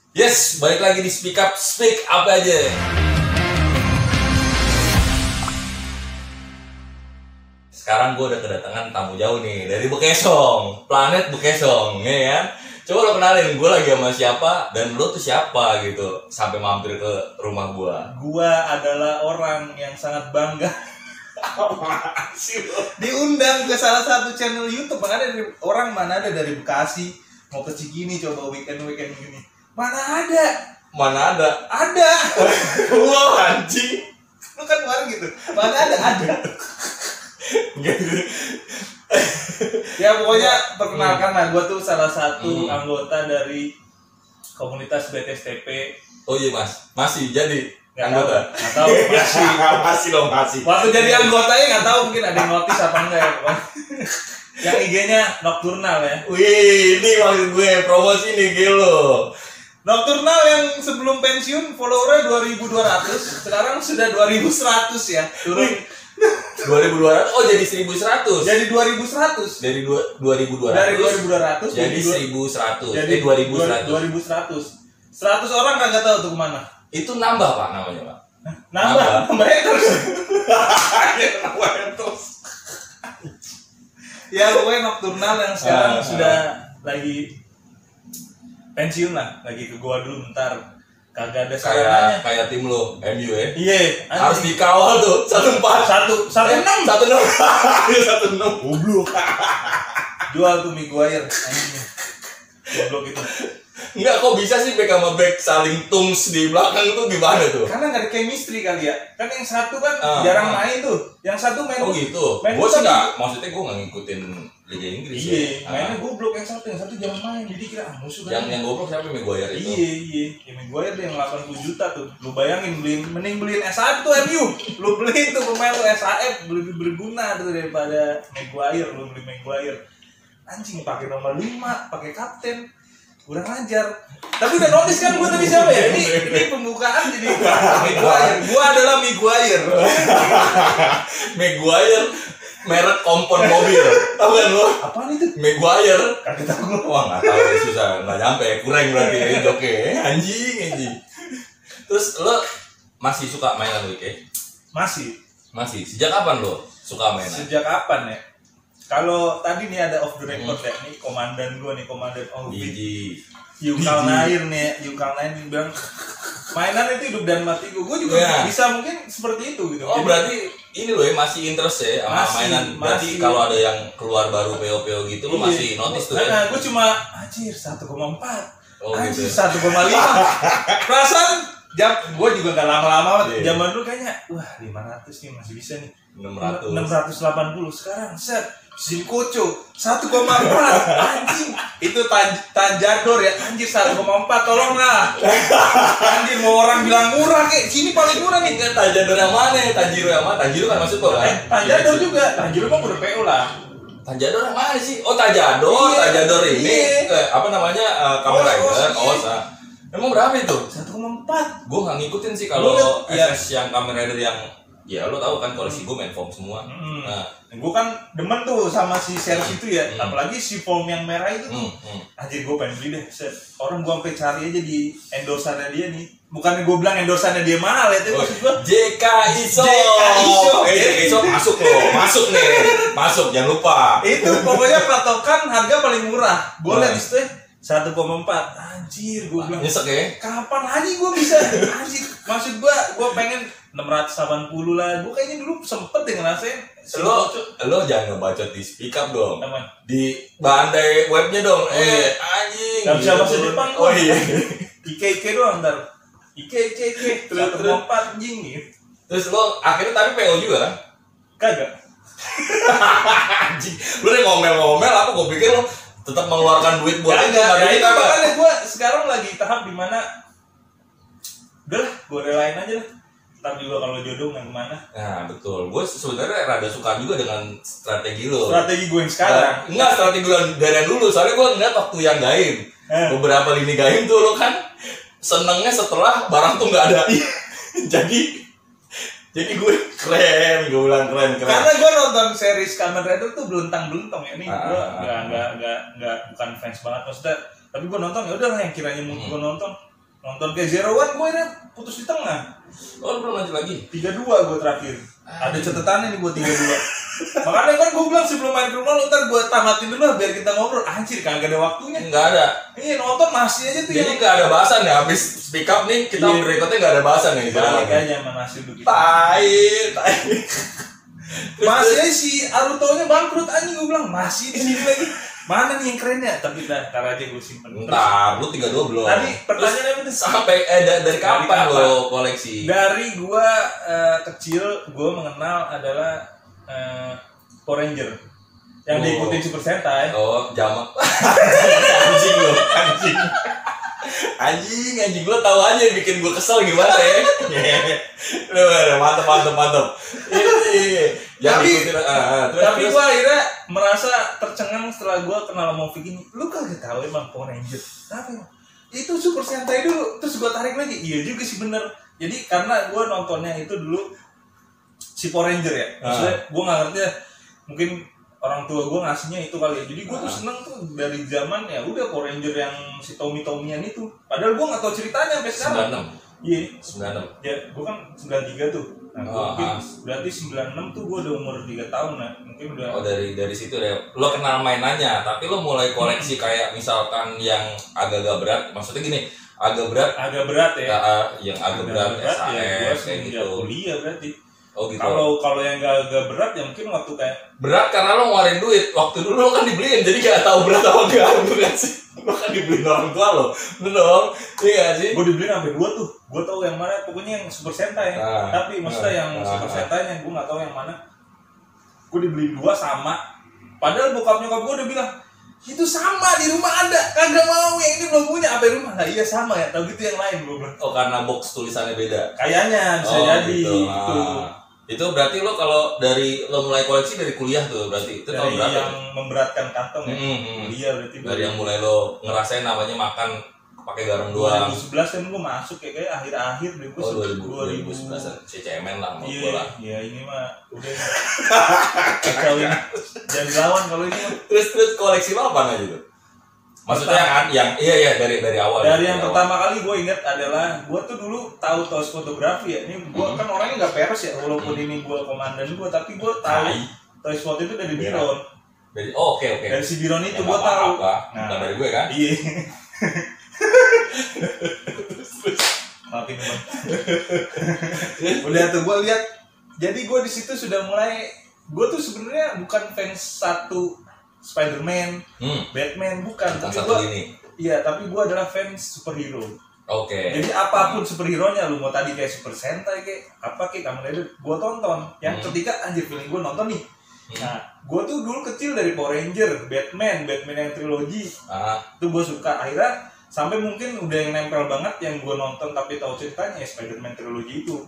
Yes, balik lagi di Speak Up aja. Sekarang gue udah kedatangan tamu jauh nih dari Bekesong, planet Bekesong, ya kan? Coba lo kenalin, gue lagi sama siapa dan lo tuh siapa gitu, sampai mampir ke rumah gue. Gua adalah orang yang sangat bangga diundang ke salah satu channel YouTube. Mana ada orang dari Bekasi mau ke Cikini coba weekend gini. Mana ada. Wah anjing, Lu kan kemarin gitu. Mana ada. Ya pokoknya perkenalkan lah, gue tuh salah satu anggota dari komunitas BTSTP. Oh iya mas, masih jadi Nggak anggota? Nggak tahu masih. Waktu jadi anggotanya nggak tahu, mungkin ada yang notice apa enggak ya pokoknya. Yang IG-nya Nocturnal ya. Wih, ini maksud gue promosi nih gelo. Nocturnal yang sebelum pensiun followernya 2.200, sekarang sudah 2.100 ya. Turun 2.200, oh jadi 1.100. jadi 2.100. Dari 2.200. Dari 2.200 jadi 1.100. Jadi 2.100. 2.100. 100 orang kagak tahu tuh kemana. Itu nambah Pak namanya Pak. Nambah terus. Ya pokoknya Nocturnal yang sekarang sudah lagi pensiun lah, lagi ke gua dulu bentar. Kagak ada sarananya. Kayak tim lo, MU ya. Iya, Harus dikawal tuh 14. 1-6. 16. Goblok. Jual tuh Maguire anjing. Goblok itu. Enggak, kok bisa sih back sama back saling tums di belakang tuh gimana tuh? Karena nggak ada chemistry kali ya. Kan yang satu kan jarang main tuh. Yang satu main. Oh gitu. Main Gue sih kan- nggak, maksudnya gue nggak ngikutin Liga Inggris. Iya, ya. mainnya goblok yang satu jarang main. Jadi kira musuh kan. Yang goblok siapa? Maguire itu. Iya. Yang Maguire tuh yang 80 juta tuh. Lu bayangin mending beliin SAF tuh MU. Lu beliin tuh pemain lu SAF lebih berguna tuh daripada Maguire. Lu beli Maguire. Anjing pakai nomor 5, pakai kapten. Kurang ajar. Tapi udah notice kan gue tadi siapa ya? Ini pembukaan jadi Maguire. Gue adalah Maguire. Maguire merek kompon mobil. Tahu kan lo? Apaan itu? Maguire. Kagak tahu gue. Wah nggak tahu ya, susah, nggak nyampe, kurang berarti ya joke. Anjing. Terus lo masih suka mainan Wike? Masih. Sejak kapan lo suka mainan? Sejak kapan ya? Kalau tadi nih ada off the record ya, nih komandan Biji. Yukal Nair bilang mainan itu hidup dan mati gue juga bisa mungkin seperti itu gitu. Oh berarti ini lo ya masih interest ya sama mainan. Berarti kalau ada yang keluar baru PO gitu lo masih notice tuh ya? Nah, gue cuma anjir 1,4 gitu. 1,5 perasaan gue juga gak lama-lama zaman dulu kayaknya wah 500 nih masih bisa nih 680 sekarang set Zinkocho 1,4 anjing itu Tanjador ya anjir 1,4 tolonglah anjir mau orang bilang murah kek sini paling murah nih. Enggak, Tanjador yang mana ya? Tanjiro yang mana? Tanjiro kan maksud lo kan? Tanjador juga Tanjiro mah udah PO lah. Tanjador yang mana sih? Oh Tanjador ini apa namanya Kamen Rider. Emang berapa itu? 1,4. Gue nggak ngikutin sih kalau SS yang Kamen Rider yang ya lo tahu kan koleksi gue main form semua. Nah, gue kan demen tuh sama si series itu ya, apalagi si form yang merah itu tuh. Anjir gue pengen beli deh. Orang gue sampai cari aja di endorsannya dia nih. Bukannya gue bilang endorsannya dia mahal ya, tapi maksud gue JK Iso masuk jangan lupa. Itu pokoknya patokan harga paling murah. Gue lihat di situ 1,4 anjir gue bilang nyesek ya? Kapan lagi gue bisa anjir maksud gue pengen 680 lah. Gue kayaknya dulu sempet deh ngerasain. Lo jangan ngebacot di Speak Up dong. Aman. Di bandai webnya dong. Anjing. Gak bisa bahasa Jepang. Oh iya. Ike doang ntar. Ike. 1,4 anjing gitu. Terus lo akhirnya tapi PO juga kan? Kagak. Anjing. Lo nih ngomel-ngomel apa gue pikir lo tetap mengeluarkan duit buat itu. Ya itu makanya gue sekarang lagi tahap dimana udahlah gue relain aja lah. Ntar juga kalau jodoh nggak kemana. Nah betul, gue sebenarnya rada suka juga dengan strategi lo. Strategi gue yang sekarang. Enggak, strategi lo dari yang dulu. Soalnya gue ngeliat waktu yang gaim. Beberapa lini gaim tuh lo kan senengnya setelah barang tuh nggak ada. Jadi gue keren, gue bilang keren. Karena gue nonton series Kamen Rider tuh belentang-belentong ya. Ini gue nggak bukan fans banget maksudnya. Tapi gue nonton ya udahlah yang kiranya mau gue nonton. Nonton kayak Zero One gue ini putus di tengah. Oh, lu belum lanjut lagi? 3-2 gue terakhir. Ada catatannya nih gue 3-2. Makanya kan gue bilang sebelum main ke rumah lu ntar gue tamatin dulu biar kita ngobrol. Anjir kagak ada waktunya. Enggak ada. Iya nonton masih aja tuh. Jadi nggak ada bahasan ya, habis speak up nih kita berikutnya nggak ada bahasan nih. Balik aja sama nasib begitu. Tai. Masih aja si Aruto-nya bangkrut anjing gue bilang masih di sini lagi. Mana nih yang kerennya? Tapi ntar aja gue simpen. Ntar, lu 32 belum. Tadi pertanyaannya apa tuh? Sampai dari kapan lo koleksi? Dari gua kecil gua mengenal adalah Power Ranger yang diikutin Super Sentai. Oh, jamak. Anjing lo tahu aja bikin gua kesel gimana ya. Lu mantap. Iya. Tapi gua akhirnya merasa tercengang setelah gua kenal sama Vicky ini. Lu kagak tahu emang Power Ranger. Kenapa emang? Itu Super Sentai dulu, terus gua tarik lagi. Iya juga sih bener. Jadi karena gua nontonnya itu dulu si Power Ranger ya. Maksudnya gua nggak ngerti ya. Mungkin orang tua gue ngasihnya itu kali ya. Jadi gue tuh seneng tuh dari zaman ya udah Power Ranger yang si Tommy-Tommyan itu. Padahal gue nggak tahu ceritanya sampai sekarang. 96. Iya. 96. Ya gue kan 93 tuh. Nah, mungkin berarti 96 tuh gue udah umur 3 tahun lah. Mungkin udah. Oh dari situ deh. Lo kenal mainannya, tapi lo mulai koleksi kayak misalkan yang agak-agak berat. Maksudnya gini, agak berat ya. Yang agak berat SAF ya, kayak gitu. Kuliah berarti. Oh gitu. Kalau yang agak berat ya mungkin waktu kayak berat karena lo ngeluarin duit. Waktu dulu lo kan dibeliin, jadi gak tahu berat apa enggak, bener sih. Lo kan dibeliin orang tua lo, bener dong? Iya sih. Gue dibeliin sampai 2 tuh. Gue tahu yang mana, pokoknya yang Super Sentai. Tapi maksudnya yang Super Sentai-nya gue nggak tahu yang mana. Gue dibeliin 2 sama. Padahal bokap nyokap gue udah bilang itu sama di rumah ada, kagak mau yang ini belum punya apa rumah. Nah, iya sama ya, tahu gitu yang lain gue bilang. Oh karena box tulisannya beda. Kayaknya bisa jadi gitu. gitu. Itu berarti lo kalau dari lo mulai koleksi dari kuliah tuh berarti itu tahun berapa? Yang memberatkan kantong ya. Kuliah berarti. Dari yang mulai lo ngerasain namanya makan pakai garam doang. 2011 kan gue masuk kayak akhir-akhir deh gue. Oh 2011 CCMN lah mau bola. Iya ini mah udah kacau ini. Jangan lawan kalau ini mah. Terus koleksi lo apa aja tuh? Maksudnya yang iya dari awal. Dari yang pertama kali gue inget adalah gue tuh dulu tahu tos fotografi ya. Ini gue kan orangnya nggak peres ya, walaupun ini gue komandan gue, tapi gue tahu tos foto itu dari Biron. Oke. Dari si Biron itu gue tahu. Nah dari gue kan. Iya. Maafin bang. Udah tuh gue lihat. Jadi gue di situ sudah mulai. Gue tuh sebenarnya bukan fans satu Spider-Man, Batman bukan. Tapi gua, iya, tapi gue adalah fans superhero. Oke. Jadi apapun superhero-nya, lu mau tadi kayak Super Sentai kayak apa kayak Kamen Rider, gue tonton. Yang ketika anjir feeling gue nonton nih. Nah, gue tuh dulu kecil dari Power Ranger, Batman yang trilogi. Itu gue suka. Akhirnya sampai mungkin udah yang nempel banget yang gue nonton tapi tahu ceritanya ya Spider-Man trilogi itu.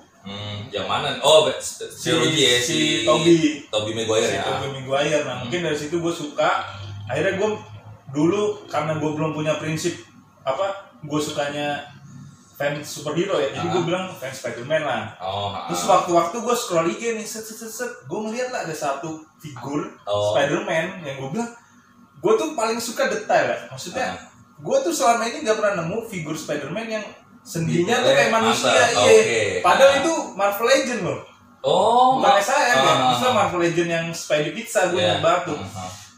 Yang mana? Oh, trilogi ya si Tobey Maguire ya. Tobey Maguire. Nah, mungkin dari situ gue suka. Akhirnya gue dulu karena gue belum punya prinsip apa, gue sukanya fans superhero ya. Jadi gue bilang fans Spider-Man lah. Terus waktu-waktu gue scroll IG nih, set, gue ngeliat lah ada satu figur Spider-Man yang gue bilang, gue tuh paling suka detail ya. Maksudnya, gue tuh selama ini gak pernah nemu figur Spider-Man yang sendinya tuh kayak manusia. Iya. Padahal itu Marvel Legend loh. Bukan SAM ya. Maksudnya Marvel Legend yang Spidey Pizza gue yang banget tuh.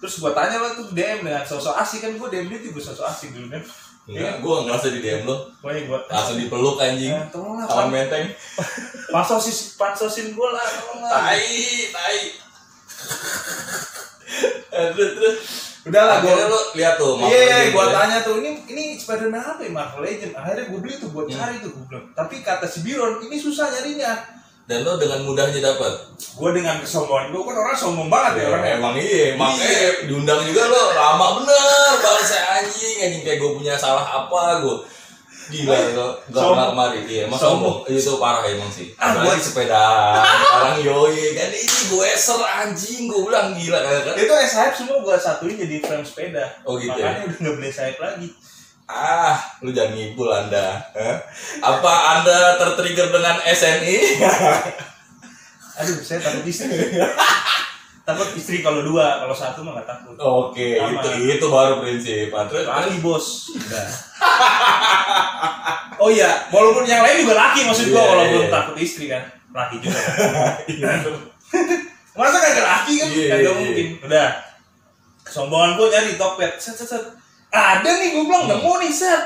Terus gue tanya lah tuh DM dengan sosok asik kan, gue DM dia tuh gue sosok asik dulu kan. Enggak, gue ngerasa di DM lo. Langsung dipeluk anjing. Tolonglah. Kawan menteng. Pansosin gue lah, tolonglah. Tai. Terus udahlah gue lihat tuh. Iya, gue tanya tuh ini Spider-Man apa ya, Marvel Legend. Akhirnya gue beli tuh, gue cari tuh, gue bilang. Tapi kata si Biron ini susah nyarinya. Dan lo dengan mudahnya dapat. Gue dengan kesombongan, gue kan orang sombong banget ya orang. Emang iya, makanya diundang juga lo lama bener bangsa anjing kayak gue punya salah apa gue. Gila lo, gak kemari. Iya, mas sombong. Itu parah emang sih. Apalagi sepeda, orang yoi kan ini gue anjing, gue bilang gila kan. Itu SHF semua gue satuin jadi frame sepeda. Oh gitu. Makanya udah nggak beli SHF lagi. Lu jangan ngibul Anda. Apa Anda tertrigger dengan SNI? Aduh, saya takut istri. Takut istri kalau 2, kalau 1 mah nggak takut. Oke, itu baru prinsip. Kali bos. Udah. Oh iya, walaupun yang lain juga laki maksud gua, Iya, kalau iya, belum iya. takut istri kan. Laki juga. Masa kagak laki kan? Iya, Kagak iya, mungkin. Udah. Kesombongan gua nyari Tokped. Set. Ada nih gua bilang nemu nih set.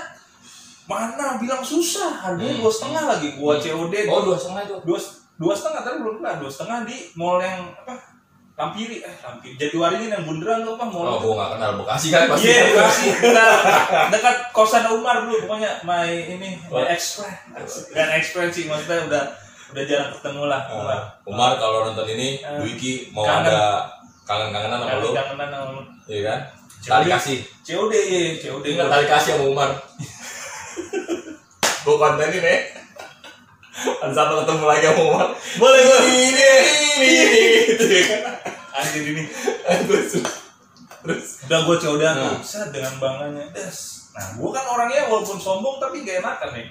Mana bilang susah, harganya 2,5 lagi. Gua COD. Oh 2,5 itu. 2,5 tapi belum pernah. 2,5 di mall yang apa? Lampiri, Jatiwaringin yang bundaran tuh apa Oh mall? gua nggak kenal, Bekasi kan pasti. Iya, Bekasi. Dekat kosan Umar dulu, pokoknya my experience. Dan experience sih maksudnya udah jarang ketemu lah. Umar kalau nonton ini, Dwiki mau kangen. ada kangen-kangenan sama lu. Kangenan sama lu. Iya kan? Tali kasih. COD. Enggak tali kasih sama Umar. Gua kontenin ya. Ada satu ketemu lagi sama Umar. Boleh. Ini. Anjir ini. Terus. Udah gue COD tuh, set dengan bangganya. Des. Nah, gue kan orangnya walaupun sombong tapi gak enakan nih.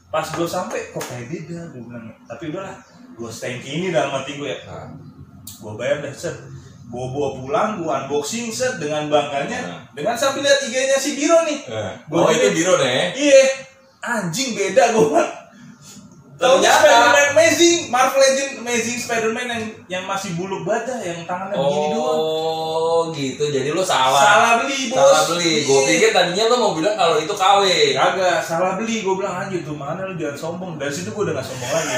Pas gue sampai kok kayak beda, gue bilang. Tapi udahlah, gue stanky ini dalam hati gue ya. Gue bayar deh, set. Gue bawa pulang, gue unboxing set dengan bangganya. Dengan sambil lihat IG-nya si Biro nih. Oh itu Biro nih. Iya. Anjing beda gue bilang. Tahu Spider-Man Amazing, Marvel Legend Amazing Spider-Man yang masih bulu badan, yang tangannya begini doang. Oh gitu, jadi lu salah. Salah beli, Bos. Salah beli. Gue pikir tadinya lu mau bilang kalau itu KW. Kagak, salah beli. Gue bilang anjir tuh mana lu jangan sombong. Dari situ gue udah gak sombong lagi.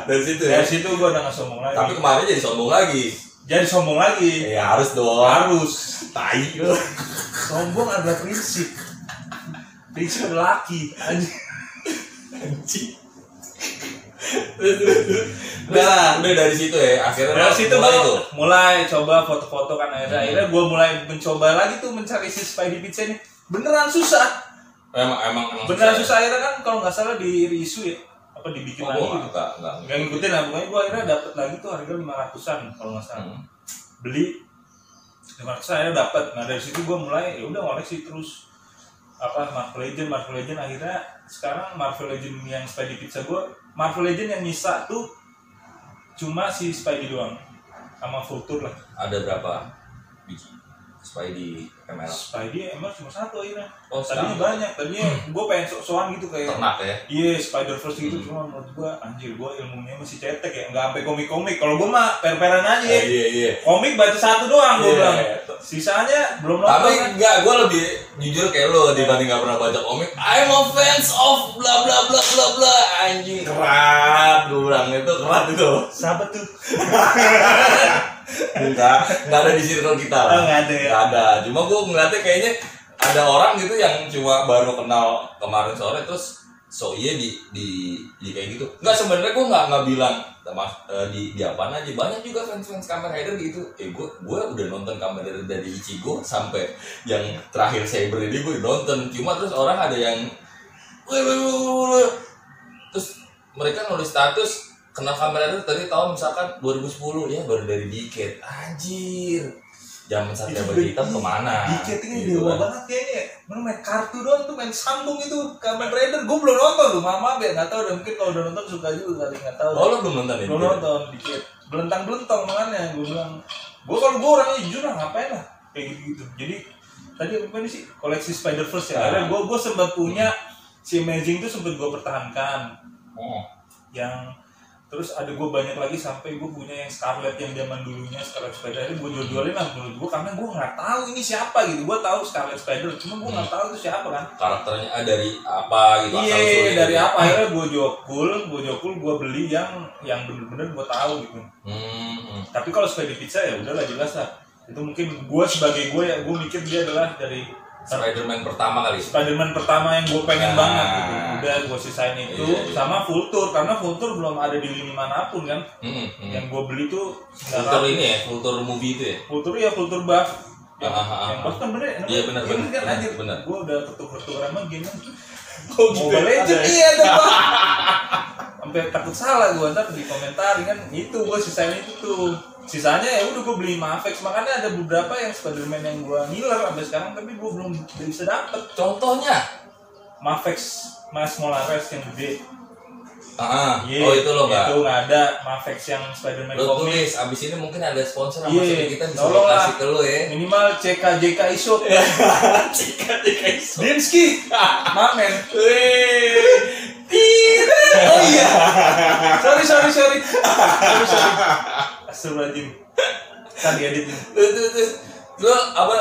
Dari situ ya. Dari situ gue udah gak sombong lagi. Tapi kemarin jadi sombong lagi. Jadi sombong lagi. Ya harus dong. Harus. Tai lu. Sombong adalah prinsip. Prinsip adalah laki. Anjir. Udah dari situ ya. Akhirnya dari situ mulai coba foto-foto kan akhirnya gue mulai mencoba lagi tuh mencari si Spidey Pizza ini. Beneran susah. Emang Beneran susah akhirnya kan kalau nggak salah di reissue ya. Apa dibikin lagi gitu. Enggak Ngikutin lah, pokoknya gue akhirnya dapet lagi tuh harga 500-an kalau nggak salah. Beli 500-an akhirnya dapet. Nah dari situ gue mulai ya udah ngoleksi terus apa Marvel Legend akhirnya sekarang Marvel Legend yang Spidey Pizza gue, Marvel Legend yang nyisa tuh cuma si Spidey doang sama Vulture lah. Ada berapa biji Spidey ML? Spidey ML cuma satu akhirnya. Oh, tadinya banyak, tadinya gue pengen sok-sokan gitu kayak ternak ya? Iya, Spider-Verse gitu, cuma menurut gue anjir gue ilmunya masih cetek ya, nggak sampai komik-komik. Kalau gue mah per-peran aja ya. Iya. Komik baca satu doang gue bilang. Iya. Sisanya belum nonton. Tapi kan? enggak, gue lebih jujur kayak lo dibanding gak pernah baca komik. I'm a fans of bla bla bla bla bla. Anjing kerat, gue bilang itu kerat itu. Sahabat tuh. Enggak ada di circle kita lah. Oh, nggak ada ya? Nggak ada. Cuma gue ngeliatnya kayaknya ada orang gitu yang cuma baru kenal kemarin sore terus so iya di kayak gitu. Enggak, sebenarnya gue nggak bilang di apaan aja, banyak juga fans Kamen Rider gitu. Gue udah nonton Kamen Rider dari Ichigo sampai yang terakhir Saber ini gue nonton. Cuma terus orang ada yang terus mereka nulis status kenal Kamen Rider tadi tahun misalkan 2010 ya, baru dari dikit. Anjir, zaman Satria Baja Hitam kemana? Dikit ini gitu dewa kan. banget kayaknya. Mana main kartu doang tuh, main sambung itu Kamen Rider. Gue belum nonton tuh, maaf ya nggak tahu. Dan mungkin kalau udah nonton suka juga kali, nggak tahu. Oh lo belum nonton ini? Belum nonton, dikit. Belentang-belentong makanya gue bilang. Kalau gue orangnya jujur lah, ngapain lah kayak gitu. Jadi tadi apa ini sih koleksi Spider-Verse ya. Akhirnya gue sempat punya si Amazing itu, sempat gue pertahankan. Yang terus ada gue banyak lagi sampai gue punya yang Scarlet yang zaman dulunya Scarlet Spider, gue jualin lah menurut gue karena gue nggak tahu ini siapa gitu. Gue tahu Scarlet Spider, cuma gue nggak tahu itu siapa kan. Karakternya dari apa gitu? Iya, dari apa? Akhirnya gue jokul, gue beli yang bener-bener gue tahu gitu. Tapi kalau Spidey Pizza ya udahlah jelas lah. Itu mungkin gue sebagai gue ya, gue mikir dia adalah dari Spider-Man pertama kali. Spider-Man pertama yang gue pengen banget gitu. Udah gue sisain itu Iya. sama Vulture karena Vulture belum ada di lini manapun kan. Yang gue beli tuh Vulture ini ya, Vulture movie itu ya. Vulture ya, Vulture buff. Yang buff kan bener. Iya benar. Kan anjir. Benar. Gue udah ketukar-tukar sama game kan. Oh gitu. Mobile Legends iya ada Bang. Sampai takut salah gue ntar di komentar kan. Itu gue sisain itu tuh. Sisanya ya udah gue beli Mafex, makanya ada beberapa yang Spider-Man yang gue ngiler sampai sekarang tapi gue belum bisa dapet. Contohnya Mafex Mas Molares yang gede. Oh itu lo nggak? Itu nggak ada Mafex yang Spider-Man Lo komik. tulis, abis ini mungkin ada sponsor sama Iya, kita bisa tolong lah. kasih ke lo ya. Minimal CKJK Isot. Cika iso. Dimski. Mamen. Sorry. Astagfirullahaladzim. Kan diedit nih. Terus lu apa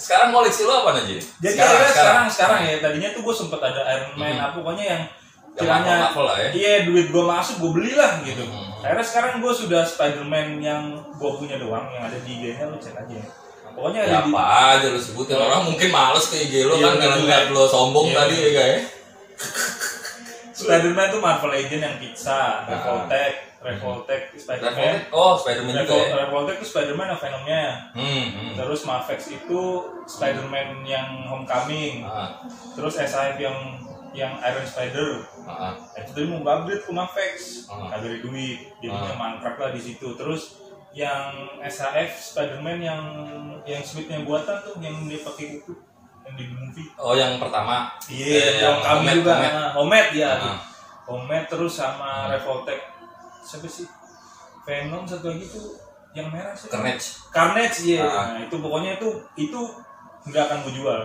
sekarang koleksi lu apa aja? Jadi sekarang ya, tadinya tuh gue sempet ada Iron Man apa pokoknya yang kiranya lah ya. Iya, duit gue masuk gue belilah gitu. Akhirnya sekarang gue sudah Spider-Man yang gue punya doang, yang ada di IG-nya, lu cek aja. Nah, pokoknya ya apa aja lu sebutin, orang mungkin males ke IG lu kan ngeliat lu sombong tadi ya kayak. Spider-Man tuh Marvel Agent yang pizza, Revoltech Spider-Man. Spider-Man juga ya. Revoltech itu Spider-Man yang Venomnya. Terus Mafex itu Spider-Man yang Homecoming. Terus SIF yang Iron Spider. Itu tadi mau upgrade ke Mafex. Kagak ada duit, jadinya mangkrak lah di situ. Terus yang SAF Spider-Man yang Smith-nya buatan tuh yang dia pakai itu yang di movie. Oh, yang pertama. Iya, yang kami juga. Homet ya. Homet terus sama Revoltech. Siapa sih? Venom satu lagi tuh yang merah sih. Carnage ya. Nah, itu pokoknya itu nggak akan gue jual.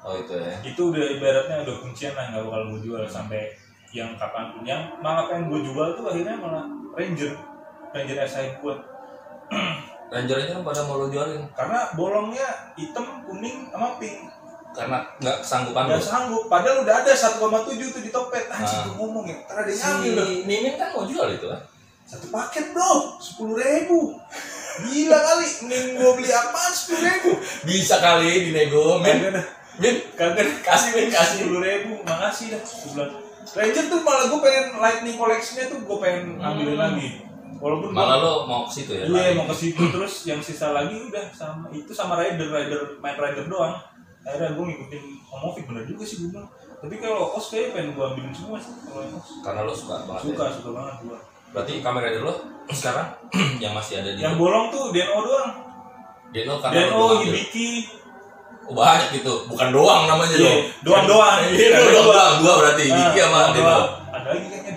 Oh, itu ya. Itu udah ibaratnya udah kuncian lah, nggak bakal gue jual sampai yang kapanpun. Yang malah pengen gue jual tuh akhirnya malah Ranger SI gue. Ranger-nya pada mau lo jualin karena bolongnya hitam, kuning, sama pink. Karena nggak kesanggupan. Nggak sanggup. Padahal udah ada 1,7 tuh di Topet. Anjir gue ngomong ya. Ntar ada yang ngambil loh. Mimin kan mau jual itu kan? Satu paket bro, 10.000. Gila kali. Mending gue beli apaan 10.000? Bisa kali dinego. Min, kagak kasih 10.000. Makasih dah. Sebulan. Ranger tuh malah gue pengen lightning collection-nya tuh gue pengen ambilin lagi. Walaupun malah lo mau ke situ ya? Iya, mau ke situ. Terus yang sisa lagi udah sama Rider main Rider doang. Akhirnya gue ngikutin Omovik, bener juga sih gue bilang. Tapi kalau Os kayaknya pengen gue ambilin semua sih kalau Os. Karena lo suka banget. Suka banget gue. Berarti Kamen Rider lo sekarang yang masih ada di. Yang bolong tuh Deno doang. Deno, Hibiki. Oh, banyak gitu, bukan doang namanya loh. Doang. Iya, dua berarti. Hibiki sama Deno. Ada lagi kayaknya.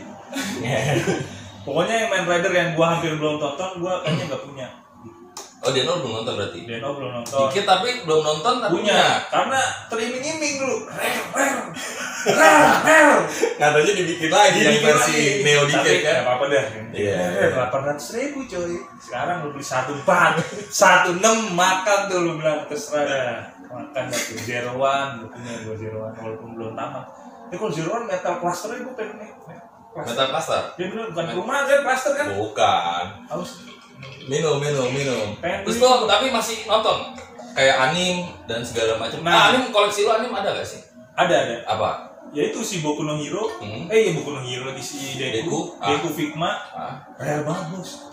Pokoknya yang main Rider yang gua hampir belum tonton, gua kayaknya nggak punya. Oh, Deno belum nonton berarti? Deno belum nonton. Dikit tapi belum nonton tapi punya. Karena teriming-iming dulu. Katanya dibikin lagi yang versi Neo Dikit kan? Gak apa-apa dah. Iya. 800.000 coy. Sekarang lu beli 14, 16 makan tuh lu bilang terserah dah. Makan dah tuh Zero One, lu punya gua Zero One walaupun belum tamat. Tapi kalau Zero One Metal Cluster gua pengen nih. Metal Cluster? Dia bilang bukan rumah kan Cluster kan? Bukan. Haus. Minum. Terus lo tapi masih nonton kayak anim dan segala macam. Anim, koleksi lo anim ada gak sih? Ada. Apa? Ya itu si Boku no Hero. Boku no Hero di si Deku Figma. Rare banget bos.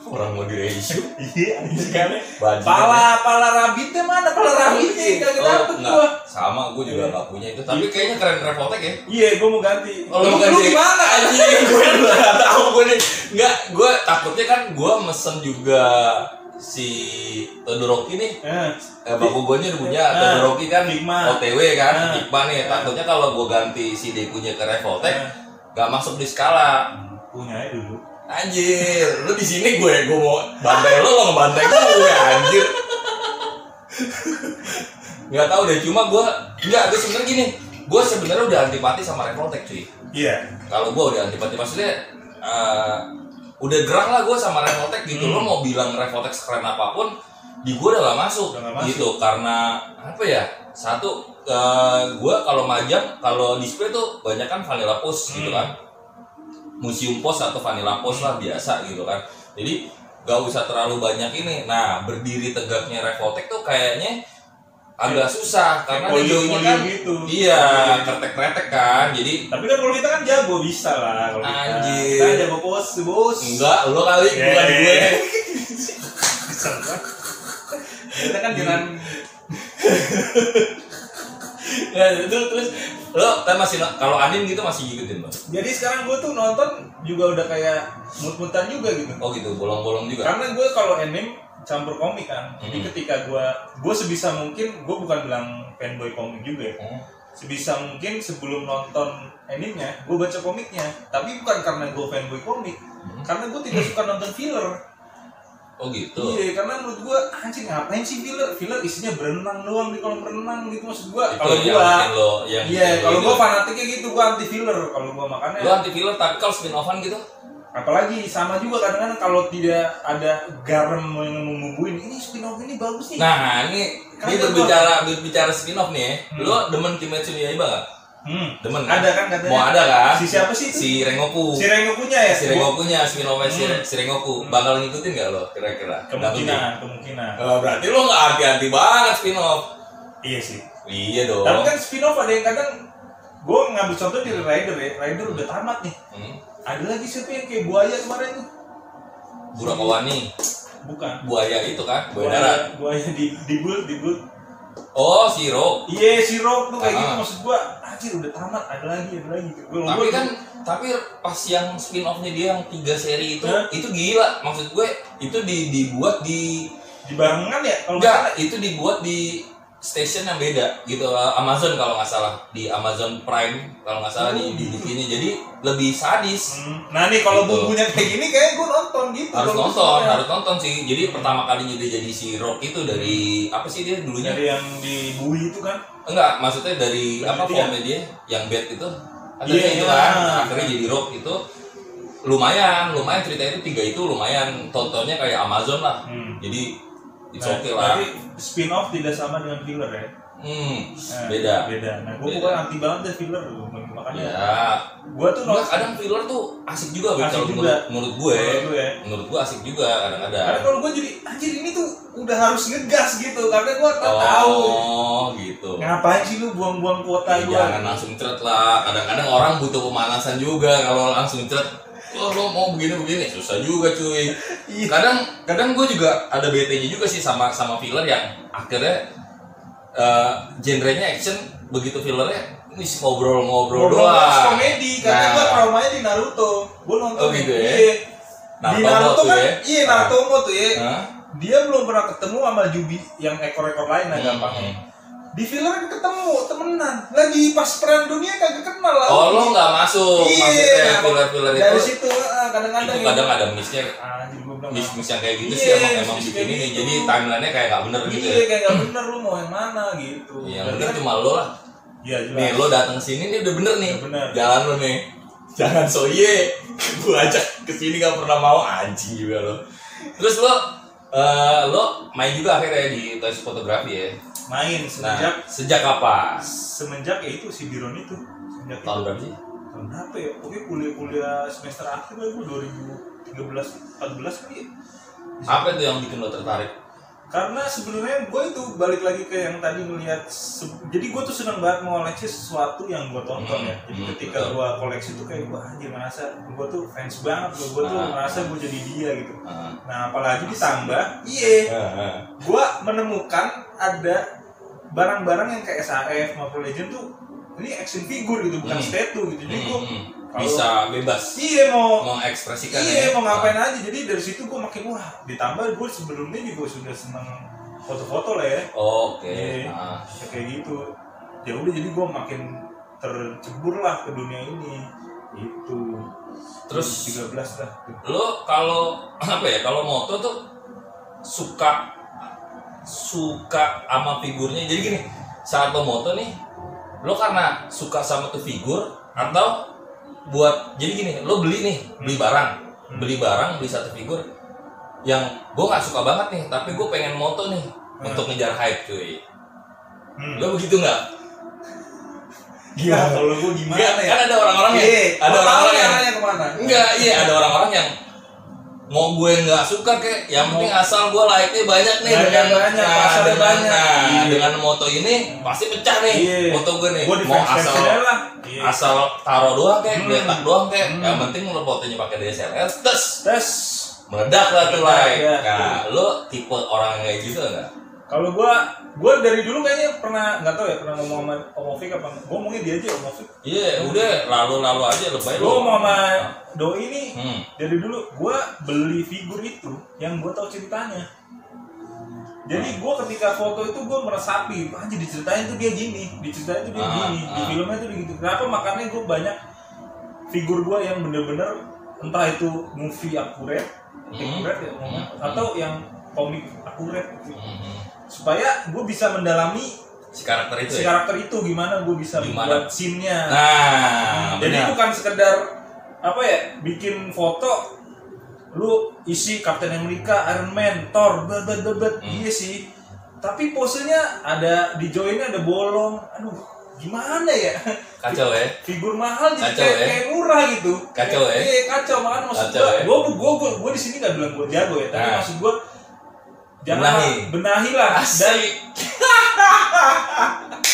Orang mau di-reissue. Iya, sekali. Pala rabbitnya mana? Pala rabbitnya kagak dapet gua. Sama, gua juga gak punya itu. Tapi kayaknya keren Revoltech ya. Iya, gua mau ganti. Oh, lu gimana? Anjing, gua enggak tahu gua nih. Enggak, gua takutnya kan gua mesen juga si Todoroki nih. Baku gua udah punya Todoroki kan OTW kan, Figma nih. Takutnya kalau gua ganti si Dekunya ke Revoltech gak masuk di skala. Punya aja dulu. Anjir, lu di sini gue mau bantai lo ngebantai gue anjir. Nggak tahu deh, cuma gue sebenarnya gini, gue sebenarnya udah antipati sama Revoltech cuy. Iya. Kalau gue udah antipati maksudnya udah gerah lah gue sama Revoltech gitu. Lo mau bilang Revoltech sekeren apapun, di gue udah gak masuk gitu karena apa ya? Satu, gue kalau majang, kalau display tuh banyak kan vanilla post gitu kan. Museum Pos atau Vanilla Pos lah biasa gitu kan. Jadi gak usah terlalu banyak ini. Nah, berdiri tegaknya Revoltech tuh kayaknya agak susah karena jauhnya kan gitu. Iya, kretek-kretek kan. Jadi tapi kan kalau kita kan jago bisa lah kalau kita. Anjir. Kita jago bos. Enggak, lo kali bukan gue. Kita kan jalan. Ya, itu terus lo kan masih kalau anime gitu masih ngikutin bang. Jadi sekarang gue tuh nonton juga udah kayak mut-mutan juga gitu. Oh gitu, bolong-bolong juga. Karena gue kalau anime campur komik kan. Jadi ketika gue sebisa mungkin, gue bukan bilang fanboy komik juga ya. Sebisa mungkin sebelum nonton animenya, gue baca komiknya. Tapi bukan karena gue fanboy komik, karena gue tidak suka nonton filler. Oh gitu. Iya, karena menurut gue anjing ngapain sih filler? Filler isinya berenang doang di kolam renang gitu maksud gue. Kalau gue, kalau gue fanatiknya gitu, gue anti filler. Kalau gue makanya. Lo anti filler tapi kalau spin offan gitu? Apalagi sama juga kadang-kadang kalau tidak ada garam yang membumbuin, ini spin-off ini bagus nih. Nah, ini berbicara spin-off nih ya. Lo demen Kimetsu no Yaiba enggak? Demen kan? Ada kan katanya. Mau ada kan? Si siapa sih itu? Si Rengoku. Si Rengokunya ya? Si Rengokunya, spin-off si Rengoku. Bakal ngikutin enggak lo kira-kira? Kemungkinan. Oh, berarti lo enggak anti-anti banget spin-off. Iya sih. Iya dong. Tapi kan spin-off ada yang kadang gue ngambil contoh di Rider ya. Rider udah tamat nih. Ada lagi siapa yang kayak buaya kemarin tuh? Burakawani. Bukan. Buaya itu kan, buaya darat. Buaya di Bull. Oh, si Rock. Iya, si Rock tuh kayak gitu maksud gua. Anjir udah tamat, ada lagi. Tapi pas yang spin-off-nya dia yang 3 seri itu gila. Maksud gue itu dibuat di barengan ya? Enggak, itu dibuat di station yang beda gitu. Amazon kalau nggak salah, di Amazon Prime kalau nggak salah di sini. Jadi lebih sadis. Nah nih kalau gitu. bumbunya kayak gini kayak gue nonton gitu. Harus nonton sih. Jadi pertama kalinya dia jadi si Rock itu dari apa sih dia dulunya? Dari yang di Bui itu kan? Enggak, maksudnya dari apa formnya dia? Yang bad itu. Ada itu kan. Akhirnya jadi Rock itu lumayan ceritanya itu 3 itu lumayan tontonnya kayak Amazon lah. Jadi it's okay lah. Tapi spin-off tidak sama dengan filler ya? Beda. Nah, gue bukan anti banget deh filler tuh, makanya. Ya. Gue tuh kadang filler tuh asik juga, asik kalau juga. menurut gue. Menurut gue asik juga kadang-kadang. Karena kalau gue jadi anjir ini tuh udah harus ngegas gitu, karena gue tahu. Oh, gitu. Ngapain sih lu buang-buang kuota gue? Jangan langsung ceret lah. Kadang-kadang orang butuh pemanasan juga kalau langsung ceret. Oh, lo mau begini susah juga cuy. Kadang gue juga ada BT-nya juga sih sama filler yang akhirnya genrenya action, begitu fillernya ini ngobrol doang. Komedi, karena gue traumanya di Naruto. Gue nonton gitu ya. Di Naruto kan, Naruto tuh ya. Dia belum pernah ketemu sama Jubi yang ekor-ekor lain gampangnya. Di filler ketemu temenan lagi pas perang dunia kagak kenal lah. Oh, lo nggak masuk maksudnya filler itu dari situ kadang-kadang itu kadang ada miss yang kayak gitu sih emang bikin ini gitu. Jadi timelinenya kayak nggak bener gitu ya. Kayak nggak bener, lu mau yang mana gitu. Yang bener cuma lo lah. Iya jelas. Nih lo datang sini nih udah bener nih. Jalan lo nih. Jangan soye. Gue ajak kesini nggak pernah mau, anjing juga lo. Terus lo main juga akhirnya di tes fotografi ya. Main sejak kapan? Semenjak ya itu si Biron itu. Tahun berapa sih? Tahun berapa ya? Oke kuliah semester akhir lah gue 2013-14 kali ya. Apa itu yang bikin lo tertarik? Karena sebenarnya gue itu balik lagi ke yang tadi ngelihat. Jadi gue tuh seneng banget mengoleksi sesuatu yang gue tonton ya. Jadi ketika gue koleksi tuh kayak gue anjir ngerasa gue tuh fans banget. Gue tuh ngerasa gue jadi dia gitu. Nah apalagi ditambah gue menemukan ada barang-barang yang kayak SAF, Mobile Legends tuh ini action figure gitu, bukan statue gitu. Jadi gue bisa bebas. Mau ekspresikan. Mau ngapain aja. Jadi dari situ gue makin ditambah gue sebelumnya juga sudah seneng foto-foto lah ya. Oke. Kayak gitu. Ya udah jadi gue makin tercebur lah ke dunia ini. Itu. Terus 13 lah. Lo kalau apa ya? Kalau moto tuh suka sama figurnya. Jadi gini, saat lo moto nih, lo karena suka sama tuh figur atau buat jadi gini, lo beli barang beli satu figur yang gue nggak suka banget nih, tapi gue pengen moto nih untuk ngejar hype cuy. Lo begitu nggak? Gimana? Kalau gue gimana ya? Kan ada orang-orang yang ada orang-orang yang mau gue nggak suka kayak yang penting asal gue like-nya banyak nih dengan moto ini pasti pecah nih moto gue nih. Mau asal taruh doang kayak letak doang kayak yang penting lo fotonya pakai DSLR tes meledak lah tuh like. Nah lo tipe orang yang kayak gitu nggak? Kalau gue dari dulu kayaknya pernah nggak tahu ya pernah ngomong sama Om Ovik apa gue ngomongnya dia aja Om Ovik. Iya udah lalu aja lebay lo. Gue ngomong sama Doi nih dari dulu gue beli figur itu yang gue tahu ceritanya. Jadi gue ketika foto itu gue meresapi, anjir diceritain tuh dia gini, di filmnya tuh gitu. Kenapa makanya gue banyak figur gue yang bener-bener entah itu movie akurat ya atau yang komik akurat gitu. Supaya gue bisa mendalami si karakter itu gimana gue bisa membuat scene-nya. Nah, jadi bukan sekedar apa ya, bikin foto lu isi Captain America, Iron Man, Thor, iya sih. Tapi posenya ada di joinnya ada bolong. Aduh, gimana ya? Kacau ya. Figur mahal jadi Kacau, kayak murah gitu. Kacau ya. Iya, kacau. Makanya maksud gua di sini enggak bilang gua jago ya, tapi maksud gua jangan benahi lah. Dan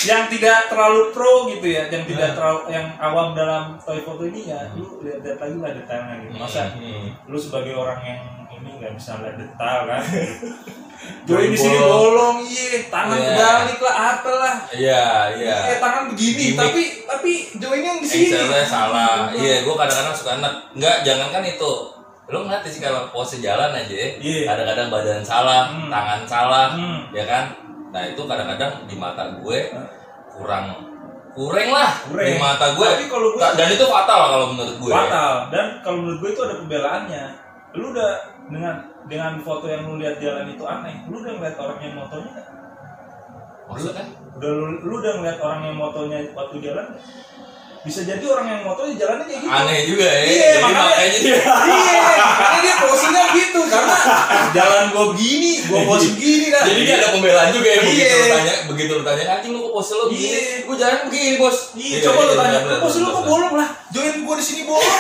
yang tidak terlalu pro gitu ya, yang tidak terlalu, yang awam dalam toy foto ini ya, lu lihat lagi lah detailnya gitu. Masa lu sebagai orang yang ini nggak bisa lihat detail kan? Join di sini bolong, iya, tangan kebalik lah, apalah. Iya, tangan begini, tapi joinnya yang di sini. Excelnya salah. Iya, gua kadang-kadang suka enggak, jangankan itu. Lu ngeliat sih kalau pose jalan aja ya, kadang-kadang badan salah, tangan salah, ya kan? Nah itu kadang-kadang di mata gue kurang lah di mata gue. Tapi kalau gue, dan itu fatal kalau menurut gue. Fatal. Dan kalau menurut gue itu ada pembelaannya. Lu udah dengan foto yang lu lihat jalan itu aneh. Lu udah ngeliat orang yang motonya nggak? Maksudnya? Lu udah ngeliat orang yang motonya waktu jalan nggak? Bisa jadi orang yang motonya jalannya kayak gitu. Aneh juga ya. Iya, makanya dia posenya gitu karena jalan gua begini, gua pose begini dah. Jadi dia ada pembelaan juga ya, begitu lu tanya, anjing lu kok pose lu begini? Gua jalan begini, Bos. Iya, coba lu tanya, pose lu kok bolong lah. Join gua di sini bolong.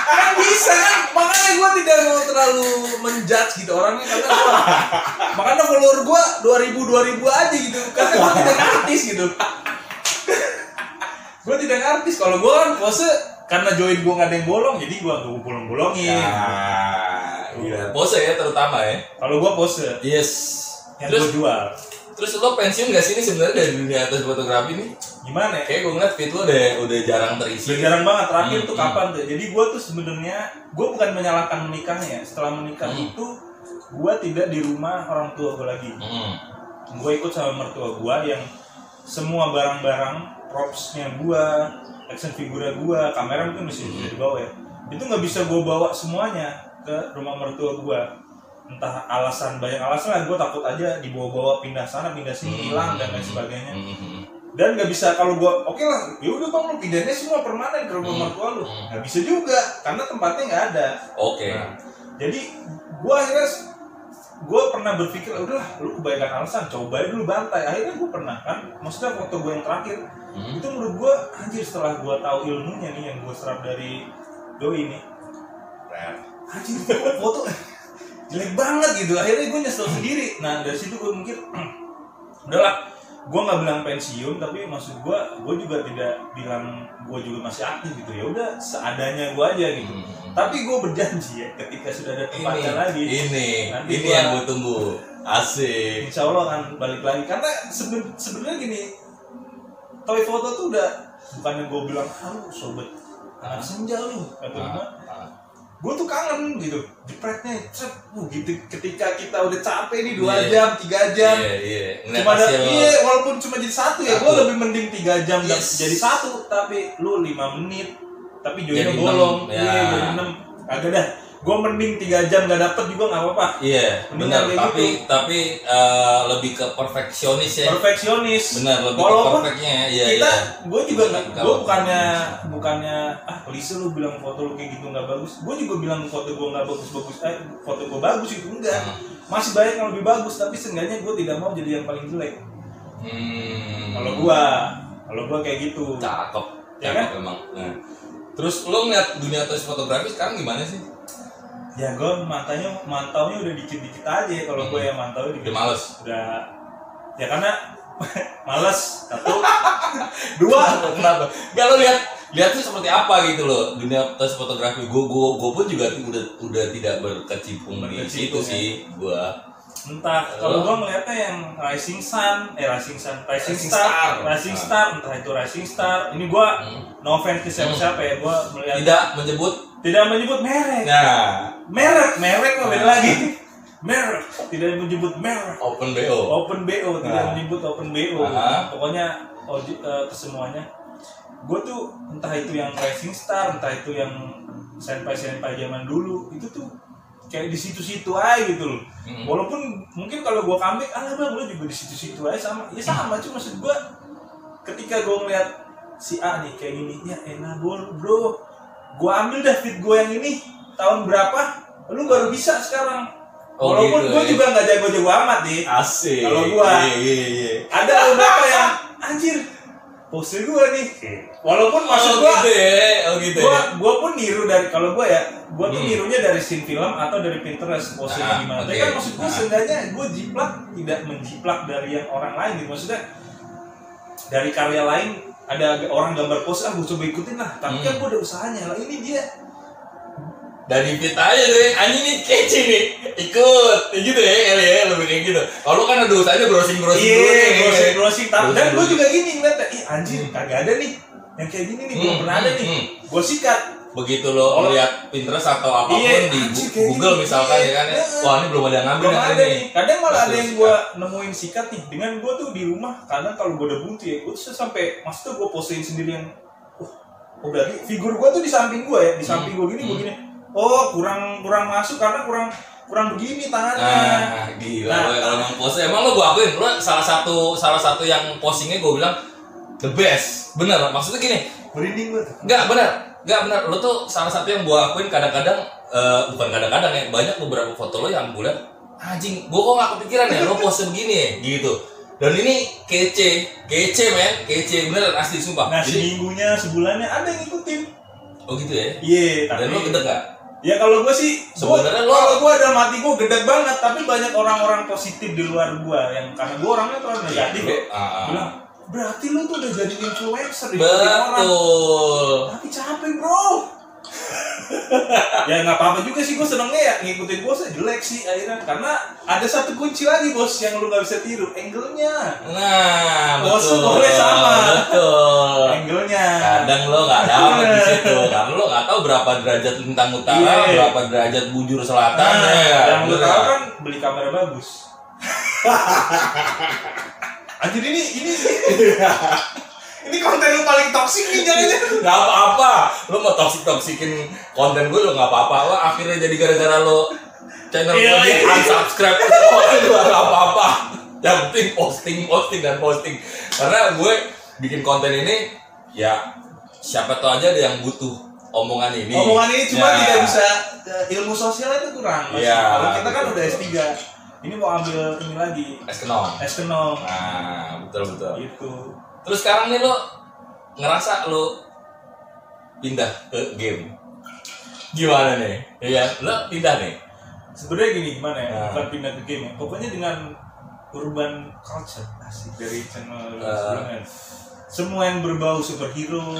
Kan bisa kan? Makanya gua tidak mau terlalu menjudge gitu orangnya karena makanya follower gua 2000 aja gitu. Karena gua tidak artis gitu. Gue tidak artis, kalau gue kan pose karena join gue nggak ada yang bolong, jadi gue nggak bolong-bolongin. Gila. Pose ya terutama ya. Kalau gue pose. Yes. Yang gue jual. Terus lo pensiun nggak sih ini sebenarnya dari dunia atas fotografi nih? Gimana ya? Kayak gue ngeliat feed lo udah jarang terisi. Udah jarang banget. Terakhir tuh kapan tuh? Jadi gue tuh sebenarnya gue bukan menyalahkan menikahnya. Setelah menikah itu gue tidak di rumah orang tua gue lagi. Gue ikut sama mertua gue yang semua barang-barang propsnya gua, action figurnya gua, kamera mungkin bisa dibawa ya. Itu nggak bisa gua bawa semuanya ke rumah mertua gua. Entah banyak alasan lah. Gua takut aja dibawa-bawa pindah sana pindah sini hilang dan lain sebagainya. Dan nggak bisa kalau gua oke lah, ya udah bang lu pindahnya semua permanen ke rumah mertua lu. Nggak bisa juga karena tempatnya nggak ada. Nah, jadi gua akhirnya pernah berpikir udahlah lu kebanyakan alasan, coba dulu bantai. Akhirnya gue pernah kan, maksudnya foto gue yang terakhir itu menurut gue anjir, setelah gue tahu ilmunya nih yang gue serap dari doi ini, anjir foto jelek banget gitu. Akhirnya gue nyesel sendiri. Nah dari situ gue mikir udahlah, gue nggak bilang pensiun, tapi maksud gue juga tidak bilang gue juga masih aktif gitu. Ya udah seadanya gue aja gitu. Tapi gue berjanji ya, ketika sudah ada tempatnya lagi, ini yang gue tunggu. Asik. Insya Allah akan balik lagi. Karena sebenarnya gini, toy foto tuh udah bukannya gue bilang, sobat anak senja lu, kata gue. Gue tuh kangen gitu, jepretnya, gitu. Ketika kita udah capek nih 2 jam, 3 jam, cuma ada, walaupun cuma jadi satu ya, gue lebih mending 3 jam jadi satu, tapi lu 5 menit. Tapi joinnya bolong, jadi 6. Agak dah, gue mending 3 jam gak dapet juga gak apa-apa. Iya, benar. Tapi lebih ke perfeksionis ya. Perfeksionis. Benar, lebih ke perfectnya ya. Gue juga gue bukannya klise lu bilang foto lu kayak gitu nggak bagus. Gue juga bilang foto gue nggak bagus-bagus. Foto gue bagus itu enggak. Masih banyak yang lebih bagus, tapi seenggaknya gue tidak mau jadi yang paling jelek. Kalau gue kayak gitu. Cakep. Ya kan? Emang. Nah. Terus lo ngeliat dunia tes fotografi sekarang gimana sih? Ya gue mantaunya udah dikit-dikit aja. Kalau gue yang mantaunya dikit. Udah males? Udah. Ya karena males. 1, 2. Kenapa? Gak lo lihat tuh seperti apa gitu loh dunia tes fotografi. Gue pun juga udah tidak berkecimpung di situ sih gue. Entah kalau gue ngeliatnya yang Rising Star, entah itu Rising Star. Ini gue no offense ke siapa ya, gue melihat tidak menyebut merek. Nah, merek kok beda lagi. Merek tidak menyebut merek. Open BO tidak menyebut Open BO. Pokoknya kesemuanya. Gue tuh entah itu yang Rising Star, entah itu yang senpai zaman dulu, itu tuh kayak di situ-situ aja gitu loh. Walaupun mungkin kalau gue comeback, bang lo juga di situ-situ aja sama. Ya sama, cuma maksud gue ketika gue ngeliat si A nih kayak gini, ya enak bro, gue ambil dah feed gue yang ini tahun berapa, lu baru bisa sekarang. Walaupun gitu, gue juga nggak jago-jago amat nih. Asik. Kalau gue ada beberapa yang anjir pose gue nih. Walaupun maksud gue, gue pun niru dari, kalau gue ya, gue tuh nirunya dari scene film atau dari Pinterest posenya gimana. Tapi kan maksud gue seenggaknya gue jiplak tidak menjiplak dari yang orang lain gitu. Maksudnya dari karya lain ada orang gambar pose, gue coba ikutin lah. Tapi kan gue ada usahanya lah. Ini dia dari fit aja deh, anjing nih kece nih, ikut, gitu ya kali ya, lebih kayak gitu. Kalau kan ada usahanya browsing dulu nih, browsing. Dan gue juga gini ngeliat, anjir kagak ada nih yang kayak gini nih, belum pernah ada nih. Gue sikat. Begitu lo lihat Pinterest atau apapun di Google misalkan ya kan, wah ini belum ada yang ngambil nih. Kadang malah ada yang gue nemuin sikat nih, dengan gue tuh di rumah, kadang kalau gue udah buntu ya, gue tuh sampai maksudnya gue postein sendiri yang, berarti figur gue tuh di samping gue ya, di samping gue gini, gue gini. Oh kurang masuk karena kurang begini tangannya. Gila kalau yang pose emang lo gue akuin lo salah satu yang postingnya gue bilang the best, bener maksudnya gini, merinding banget. nggak bener lo tuh salah satu yang gue akuin. Kadang-kadang bukan kadang-kadang ya, banyak beberapa foto lo yang gue liat anjing gue kok nggak kepikiran ya lo pose begini ya gitu. Dan ini kece bener asli sumpah. Nah seminggunya sebulannya ada yang ngikutin. Oh gitu ya? Iya. Dan lo gedek gak? Ya kalau gue sih, sebenarnya kalau gue ada mati gue gedek banget, tapi banyak orang-orang positif di luar gue yang karena gue orangnya terlalu negatif, bilang berarti lu tuh udah jadi influencer di orang. Tapi capek bro. Ya nggak apa-apa juga sih, gue senengnya ya ngikutin bos jelek sih akhirnya, karena ada satu kunci lagi bos yang lu nggak bisa tiru, angle-nya. Nah bos boleh sama. Angle-nya. Kadang lo nggak dapet di situ, karena lo nggak tahu berapa derajat lintang utara, berapa derajat bujur selatan. Yang lo tahu kan beli kamera bagus. Anjir ini konten lu paling toksik nih jangan-jangan. Gak apa-apa, lo mau toksikin konten gue lo gak apa-apa. Lo akhirnya jadi gara-gara lo channel gue di unsubscribe, lo gak apa-apa. Yang penting posting. Karena gue bikin konten ini ya siapa tahu aja ada yang butuh omongan ini cuma tidak bisa, ilmu sosial itu kurang. Kalau kita kan udah S3, ini mau ambil ini lagi S-Kenom. Nah betul gitu. Terus sekarang nih lo ngerasa lo pindah ke game gimana nih? Iya, lo pindah nih. Sebenarnya gini, gimana ya? Bukan pindah ke game ya. Pokoknya dengan urban culture asik dari channel sebelumnya. Semua yang berbau superhero,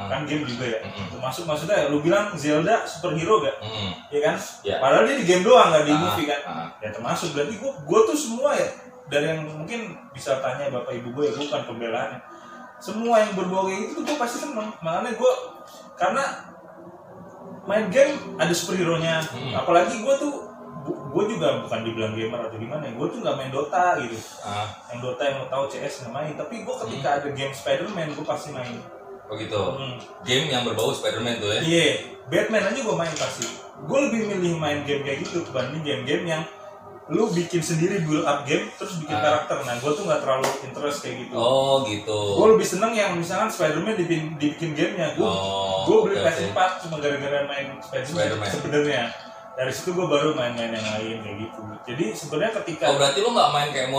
kan game juga ya. Termasuk maksudnya lu bilang Zelda superhero gak? Iya kan? Yeah. Padahal dia di game doang, gak di movie kan? Ya termasuk, berarti gue tuh semua ya. Dari yang mungkin bisa tanya bapak ibu gue ya, bukan pembelaannya. Semua yang berbau kayak gitu gue pasti seneng. Makanya gue, karena main game ada superhero-nya. Apalagi gue juga bukan dibilang gamer atau gimana ya. Gue tuh gak main Dota gitu. Yang Dota yang lo tau CS gak main. Tapi gue ketika ada game Spider-Man gue pasti main. Oh gitu. Game yang berbau Spider-Man tuh ya? Iya, Batman aja gue main pasti. Gue lebih milih main game kayak gitu dibanding game-game yang lu bikin sendiri build up game terus bikin karakter. Nah gue tuh nggak terlalu interest kayak gitu. Oh gitu. Gue lebih seneng yang misalkan Spider-Man dibikin gamenya. Gue beli PS4 cuma gara-gara main Spider-Man. Sebenarnya dari situ gue baru main-main yang lain kayak gitu. Jadi sebenarnya ketika berarti lu nggak main kayak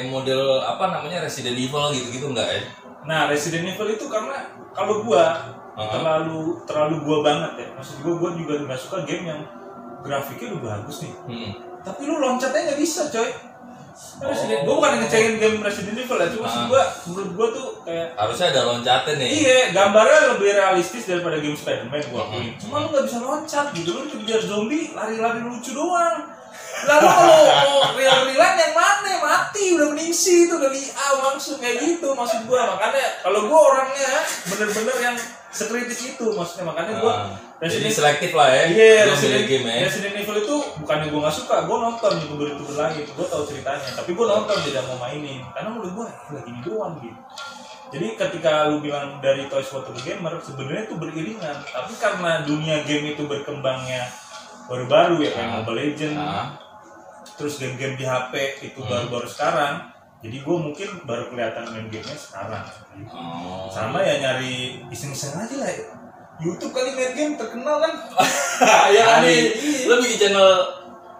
model apa namanya Resident Evil gitu nggak ya? Nah Resident Evil itu karena kalau gue terlalu gue banget ya. Maksud gue juga nggak suka game yang grafiknya udah bagus nih. Tapi lu loncatnya nggak bisa coy. Gue bukan ngecengin game Resident Evil ya, cuma menurut gue tuh kayak harusnya ada loncatnya nih. Iya, gambarnya lebih realistis daripada game Spider-Man gue akuin. Cuma lu nggak bisa loncat gitu, lu kejar zombie lari-lari lucu doang. Lalu kalau real-realan yang mana mati udah meningsi itu udah liau langsung kayak gitu maksud gue. Makanya kalau gue orangnya bener-bener yang sekritis itu maksudnya, makanya gue jadi selektif lah ya. Iya, Resident Evil itu bukannya gue nggak suka, gue nonton youtuber lain, gue tahu ceritanya, tapi gue nonton tidak mau mainin karena menurut gue lagi ini doang gitu. Jadi ketika lu bilang dari Toys Water Gamer sebenarnya itu beriringan, tapi karena dunia game itu berkembangnya baru-baru ya kayak Mobile Legends, terus game-game di HP itu baru-baru sekarang. Jadi gue mungkin baru kelihatan main gamenya sekarang. Sama ya nyari iseng-iseng aja lah ya. YouTube kali main game terkenal kan. Ya kan Kali. nih, lo bikin channel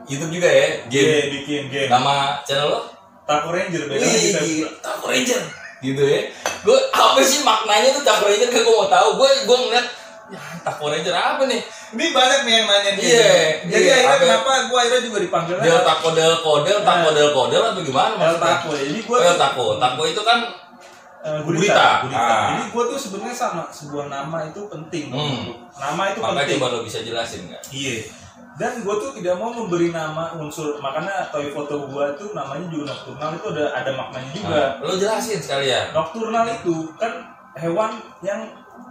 YouTube juga ya? Game. Iya, bikin game. Nama channel lo? Taco Ranger beda Wih, kita. gila, Taco Ranger. Gitu ya. Gue apa sih maknanya tuh Taco Ranger, kan gue mau tahu. Gue ngeliat ya Taco Ranger apa nih? Ini banyak nih yang nanya nih. Iya, Jadi iya, akhirnya apa- kenapa gue akhirnya juga dipanggil Del Taco Del Kodel, Taco Nah. Del Kodel atau gimana El maksudnya? Taco ya. Jadi gue El Taco. Taco itu kan Gurita. Gurita. Ah. Jadi gue tuh sebenarnya sama sebuah nama itu penting. Hmm. Nama itu makanya penting. coba lo bisa jelasin nggak? Iya. Dan gue tuh tidak mau memberi nama unsur, makanya toy foto gue tuh namanya juga Nocturnal, itu ada maknanya juga. Nah, lo jelasin sekalian. Nocturnal itu kan hewan yang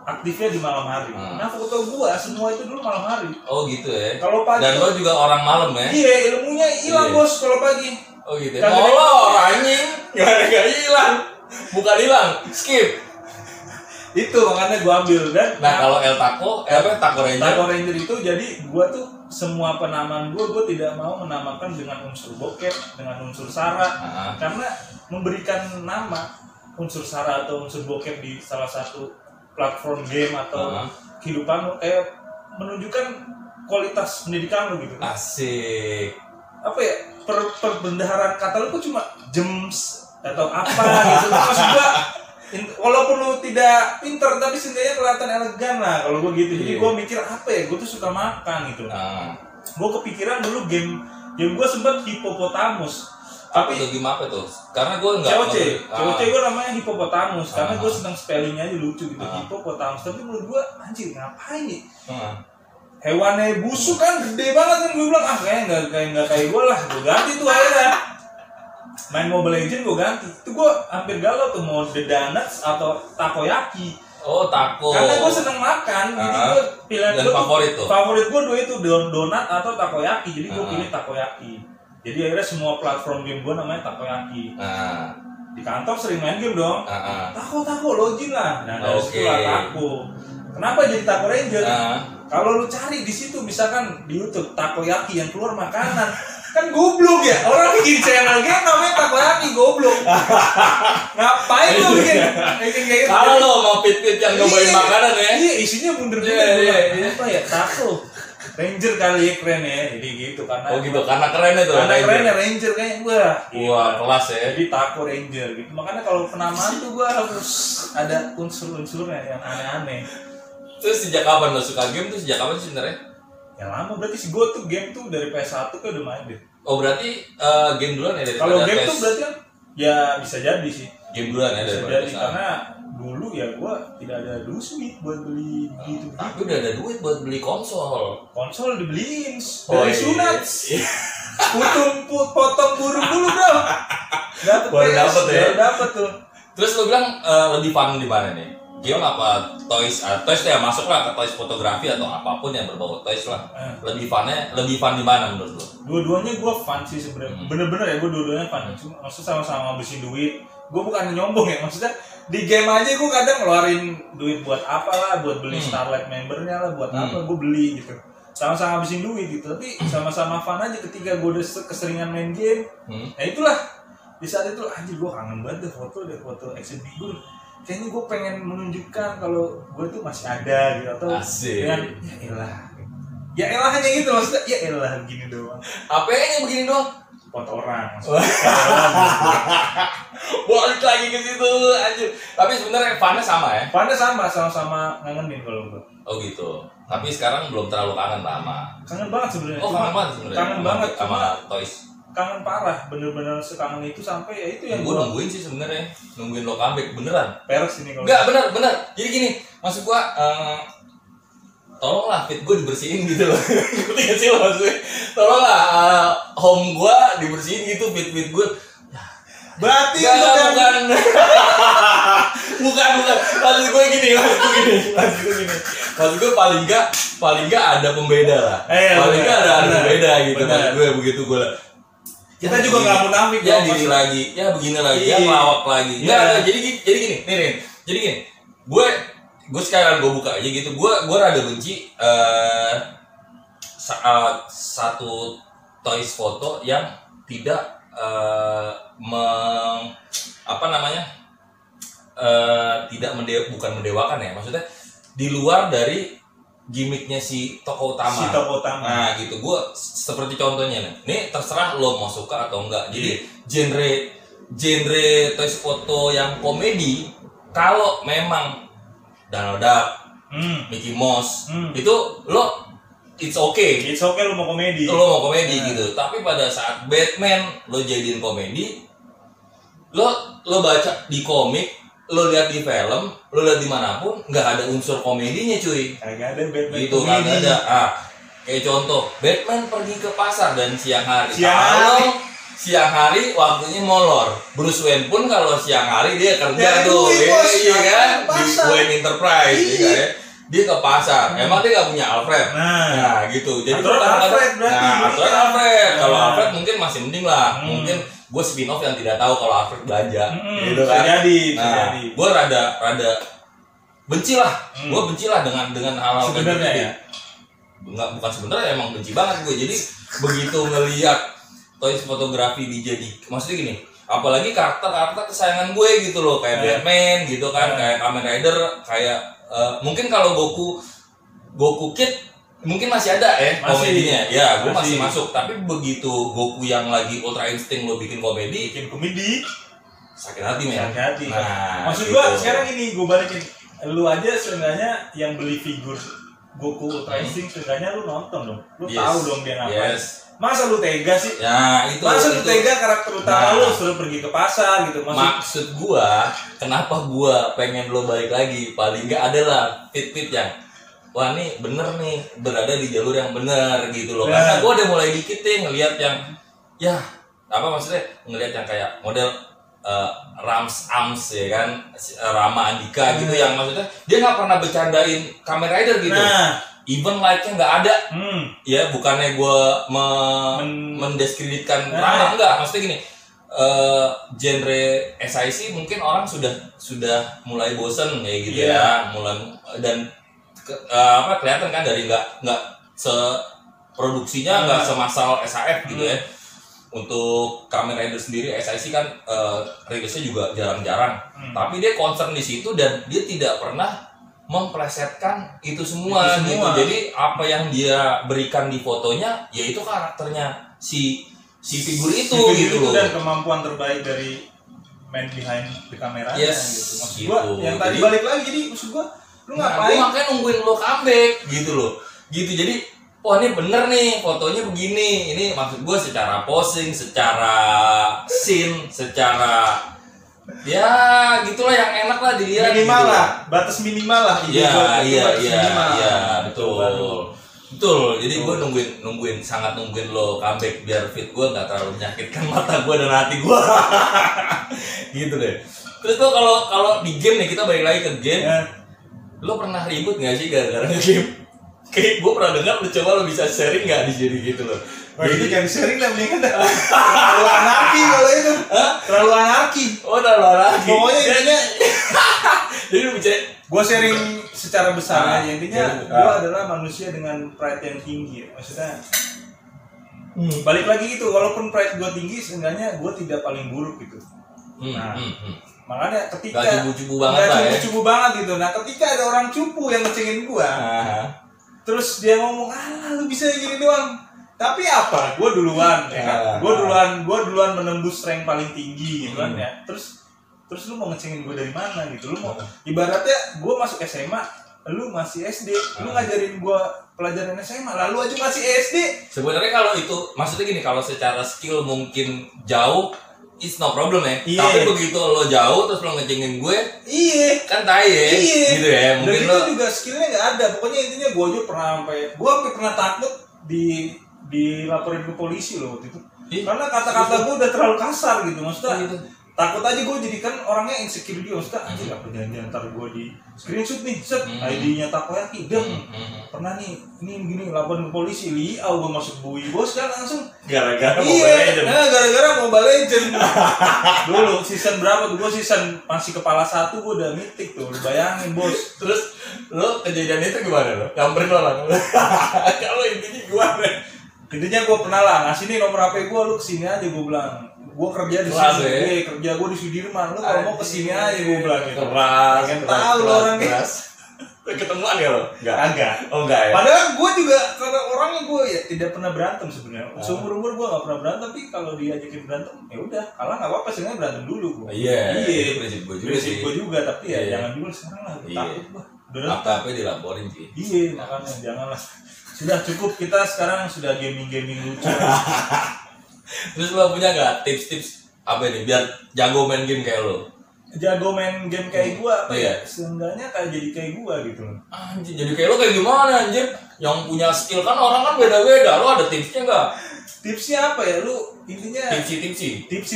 aktifnya di malam hari. Nah foto gue semua itu dulu malam hari. Oh gitu ya. Kalau pagi Dan tuh- lo juga orang malam ya? Iya, ilmunya hilang Iya. bos kalau pagi. Oh gitu ya. Kagak Molor anjing. Gak hilang. Bukan hilang, skip. Itu makanya gue ambil. Dan Nah kalau El Taco, apa Taco Ranger? Taco Ranger itu jadi gue tuh semua penamaan gue tidak mau menamakan dengan unsur bokep, dengan unsur sara, Ah. karena memberikan nama unsur sara atau unsur bokep di salah satu platform game atau Ah. kehidupan lo, menunjukkan kualitas pendidikan lo gitu. Asik. Apa ya, perbendaharaan kata lo kok cuma gems atau apa gitu. Maksud gue walaupun lu tidak pinter tapi setidaknya kelihatan elegan lah kalau gue gitu. Jadi Iya. gue mikir apa ya, gue tuh suka makan gitu. Nah, Gue kepikiran dulu game gue sempet Hippopotamus. apa Tapi tuh gimana tuh? Karena gue nggak COC ngerti. gue namanya Hippopotamus karena Ah. gue senang spellingnya aja lucu gitu. Ah. Hippopotamus, tapi menurut gue anjir ngapain nih? Ah. Hewannya busuk kan gede banget kan, gue bilang kayaknya nggak kayak gue lah, gue ganti tuh akhirnya. Main Mobile Legends gue ganti, itu gue hampir galau tuh mau The Donuts atau Takoyaki. Oh taco. Karena gue seneng makan, jadi Ah. gue pilihan Dan gue favorit tuh? Favorit gue dua itu donat atau takoyaki, jadi gue Ah. pilih takoyaki. Jadi akhirnya semua platform game gue namanya takoyaki. Nah, Di kantor sering main game dong. ah, Tako login lah. Nah dari Oke. situ lah tako. Kenapa jadi Taco Ranger? ah. Kalau lu cari di situ misalkan di YouTube takoyaki yang keluar makanan, kan goblok ya. Orang bikin channel game namanya takoyaki, goblok. Ngapain lu bikin kayak gitu? Kalau lo mau pit-pit yang nyobain Iya. makanan ya. Iya, isinya bunder-bunder. Iya, iya, Gua, iya. Apa ya? Taco. Ranger kali ya, keren ya. Jadi gitu karena Oh gitu, karena keren itu. karena Ranger. keren ya Ranger kayaknya gua. Wah, kelas ya. Jadi Taco Ranger gitu. Makanya kalau penamaan tuh gua harus ada unsur-unsurnya yang aneh-aneh. Terus sejak kapan lo suka game tuh, sejak kapan sih sebenarnya? Ya lama berarti sih gua tuh game tuh dari PS1 kan udah main deh. Oh berarti game duluan ya daripada Kalau game PS? tuh berarti kan ya bisa jadi sih. Game duluan ya Bisa daripada jadi PS. karena dulu ya gua tidak ada duit buat beli gitu. Tapi udah ada duit buat beli konsol. Konsol dibeliin Oh, dari iya. sunat. Potong burung dulu bro. Dapet Baru PS, dapet ya? baru dapet tuh. Terus lo bilang lebih fun di mana nih? Game apa toys? Toys tuh ya masuk lah ke toys fotografi atau apapun yang berbau toys lah. Lebih fun di mana menurut lo? Dua-duanya gue fun sih sebenarnya. Bener-bener ya gue dua-duanya fun. Cuma maksudnya sama-sama ngabisin duit. Gue bukan nyombong ya, maksudnya di game aja gue kadang ngeluarin duit buat apa lah, buat beli Starlight membernya lah, buat apa gue beli gitu. Sama-sama ngabisin duit gitu, tapi sama-sama fun aja ketika gue udah keseringan main game. Ya itulah, di saat itu anjir gue kangen banget deh foto action figure. Kayaknya gue pengen menunjukkan kalau gue tuh masih ada gitu, atau Asik. dengan ya elah hanya gitu, maksudnya ya elah gini doang. Apa yang begini doang? Foto orang. Balik lagi ke situ anjir. Tapi sebenarnya funnya sama ya. Funnya sama-sama ngangenin kalau gue. Oh gitu. Tapi sekarang belum terlalu kangen lama. Kangen banget sebenarnya. Oh Cuma- kangen banget sebenarnya. Kangen banget sama cuma toys. kangen parah, bener-bener sekangen itu sampai ya itu yang Gue nungguin sih sebenarnya, nungguin lo comeback beneran. peres ini kalau. Enggak bener. Jadi gini, maksud gua tolonglah feed gue dibersihin gitu loh. Ngerti gak sih lo maksudnya? Tolonglah home gua dibersihin gitu, feed gue. Berarti Enggak, itu kan bukan. bukan. Maksud gue gini. Maksud gue paling enggak ada pembeda lah. Paling enggak ada pembeda gitu. Maksud gue begitu gue. kita juga nggak munafik Ya dong, diri maksudnya. lagi, ya begini lagi, ya Iya. ngelawak lagi. Iya. Enggak, jadi gini, nih Rin. Jadi gini, gue sekarang gue buka aja gitu. Gue rada benci satu toys foto yang tidak tidak bukan mendewakan ya. Maksudnya di luar dari gimmicknya si tokoh utama. Si tokoh utama. Nah gitu, gue seperti contohnya nih. Ini terserah lo mau suka atau enggak. Jadi genre toys foto yang komedi, kalau memang Donald Duck, Mickey Mouse, itu lo it's okay. It's okay lo mau komedi. Lo mau komedi gitu. Tapi pada saat Batman lo jadiin komedi, lo baca di komik, lo lihat di film, lo lihat dimanapun, nggak ada unsur komedinya cuy. Kagak ada Batman Gitu komedi. kan ada. Kayak contoh, Batman pergi ke pasar dan siang hari. Siang hari waktunya molor. Bruce Wayne pun kalau siang hari dia kerja tuh, iya kan? Di Wayne Enterprise, iya kan? Dia ke pasar. Emang dia nggak punya Alfred. Nah gitu. Jadi Alfred berarti. Alfred. Kalau Alfred mungkin masih mending lah. Mungkin gue spin off yang tidak tahu kalau Alfred belanja, gitu kan? Jadi. Gue rada benci lah. Gue benci lah dengan hal-hal sebenarnya ya. Bukan sebenarnya, emang benci banget gue. Jadi begitu ngelihat toys fotografi maksudnya gini, apalagi karakter kesayangan gue gitu loh, kayak Batman gitu kan, kayak Kamen Rider, kayak mungkin kalau Goku Kid mungkin masih ada komedinya, ya gue masih masuk. Tapi begitu Goku yang lagi Ultra Instinct lo bikin komedi, sakit hati men. Nah, maksud gue sekarang ini gue balikin, lu aja sebenarnya yang beli figur Goku Ultra Instinct sebenarnya lu nonton dong, lu tahu dong dia ngapain. Masa lu tega sih? Ya, itu. Masa lu tega karakter utama lu suruh pergi ke pasar gitu? Maksud gua, kenapa gua pengen lo balik lagi? Paling nggak adalah fit yang wah nih bener nih, berada di jalur yang bener gitu loh. Karena gua udah mulai dikit nih ngelihat yang maksudnya ngelihat yang kayak model Rams Ams ya kan, Rama Andika gitu, yang maksudnya dia nggak pernah bercandain Kamen Rider gitu. Even like-nya nggak ada, ya bukannya gue mendiskreditkan Rama, enggak, maksudnya gini, genre SIC mungkin orang sudah mulai bosen ya gitu ya, mulai dan kelihatan kan dari nggak produksinya nggak semassal SAF gitu ya. Untuk Kamen Rider sendiri SIC kan rilisnya juga jarang-jarang, tapi dia concern di situ dan dia tidak pernah memplesetkan itu semua. Gitu. Jadi apa yang dia berikan di fotonya yaitu karakternya si figur itu gitu loh. Dan kemampuan terbaik dari man behind the camera gitu. Maksud gitu. Gua yang tadi balik lagi, jadi maksud gua lu ngapain? Gua makanya nungguin lo comeback gitu loh. Gitu. Jadi wah ini bener nih fotonya begini. Ini maksud gua secara posing, secara scene, secara ya gitulah yang enak lah dilihat. Minimal gitu lah, batas minimal lah. Iya, betul. Jadi gue sangat nungguin lo comeback biar fit gue nggak terlalu menyakitkan mata gue dan hati gue. Gitu deh. Terus lo kalau di game nih, kita balik lagi ke game. Lo pernah ribut nggak sih gara-gara game? Kayak gue pernah dengar, lo coba lo bisa sharing nggak di jadi gitu loh. Jadi jangan sharing lah, mendingan terlalu anarki kalau itu. Terlalu anarki. Terlalu anarki. Pokoknya intinya jadi lu bisa gue sharing secara besar aja. Intinya gue adalah manusia dengan pride yang tinggi. Maksudnya balik lagi gitu, walaupun pride gue tinggi, seenggaknya gue tidak paling buruk gitu. Makanya ketika gak cupu-cupu banget gitu. Nah ketika ada orang cupu yang ngecengin gue, terus dia ngomong, lu bisa gini doang. Tapi apa? Gue duluan, ya kan? Gue duluan menembus rank paling tinggi gitu kan ya. Terus lu mau ngecengin gue dari mana gitu? Lu mau ibaratnya gue masuk SMA, lu masih SD, lu ngajarin gue pelajaran SMA, lalu aja masih SD. Sebenarnya kalau itu, maksudnya gini, kalau secara skill mungkin jauh, it's no problem ya. Iya. Tapi begitu lo jauh terus lo ngecengin gue, kan tai ya. Iya. Gitu ya. Mungkin dan lo itu juga skillnya nggak ada. Pokoknya intinya gue aja pernah takut dilaporin ke polisi loh waktu itu. Karena kata-kata gue udah terlalu kasar gitu, maksudnya. Takut aja gue jadi kan orangnya insecure juga, maksudnya anjir apa jangan ntar gue di screenshot nih, ID-nya Takoyaki, pernah nih, ini gini laporin ke polisi, liau gue masuk bui bos kan langsung gara-gara Mobile Legend. Dulu season berapa tuh, gue season masih kepala 1 gue udah mitik tuh, lu bayangin bos. Terus lo kejadian itu gimana lo? Nyamperin orang kalau intinya gimana? Intinya gue pernah lah ngasih nih nomor HP gue, lu kesini aja gue bilang. Gue kerja di sini, kerja gue di Sudirman. Lu kalau mau kesini aja gue bilang gitu. Keras. Tahu lo orangnya. Ketemuan ya lo? Kagak. Oh enggak ya? Padahal gue juga karena orangnya gue ya tidak pernah berantem sebenarnya. Seumur umur gue nggak pernah berantem, tapi kalau diajakin berantem ya udah, kalah nggak apa-apa, sebenarnya berantem dulu gue. Iya. Prinsip gue juga Prinsip sih. gue juga, tapi ya Iya. jangan dulu sekarang lah. Iya. Takut gue. Udah Apa dilaporin sih. Iya, makanya janganlah. Sudah cukup, kita sekarang sudah gaming lucu. Terus lo punya nggak tips-tips apa ini biar jago main game kayak lo? Jago main game kayak gua apa Iya. ya? Seenggaknya kayak jadi kayak gua gitu. Anjir, jadi kayak lo kayak gimana anjir? Yang punya skill kan orang kan beda-beda. Lo ada tipsnya nggak? Tipsnya apa ya? Lu intinya Tipsi. tipsi.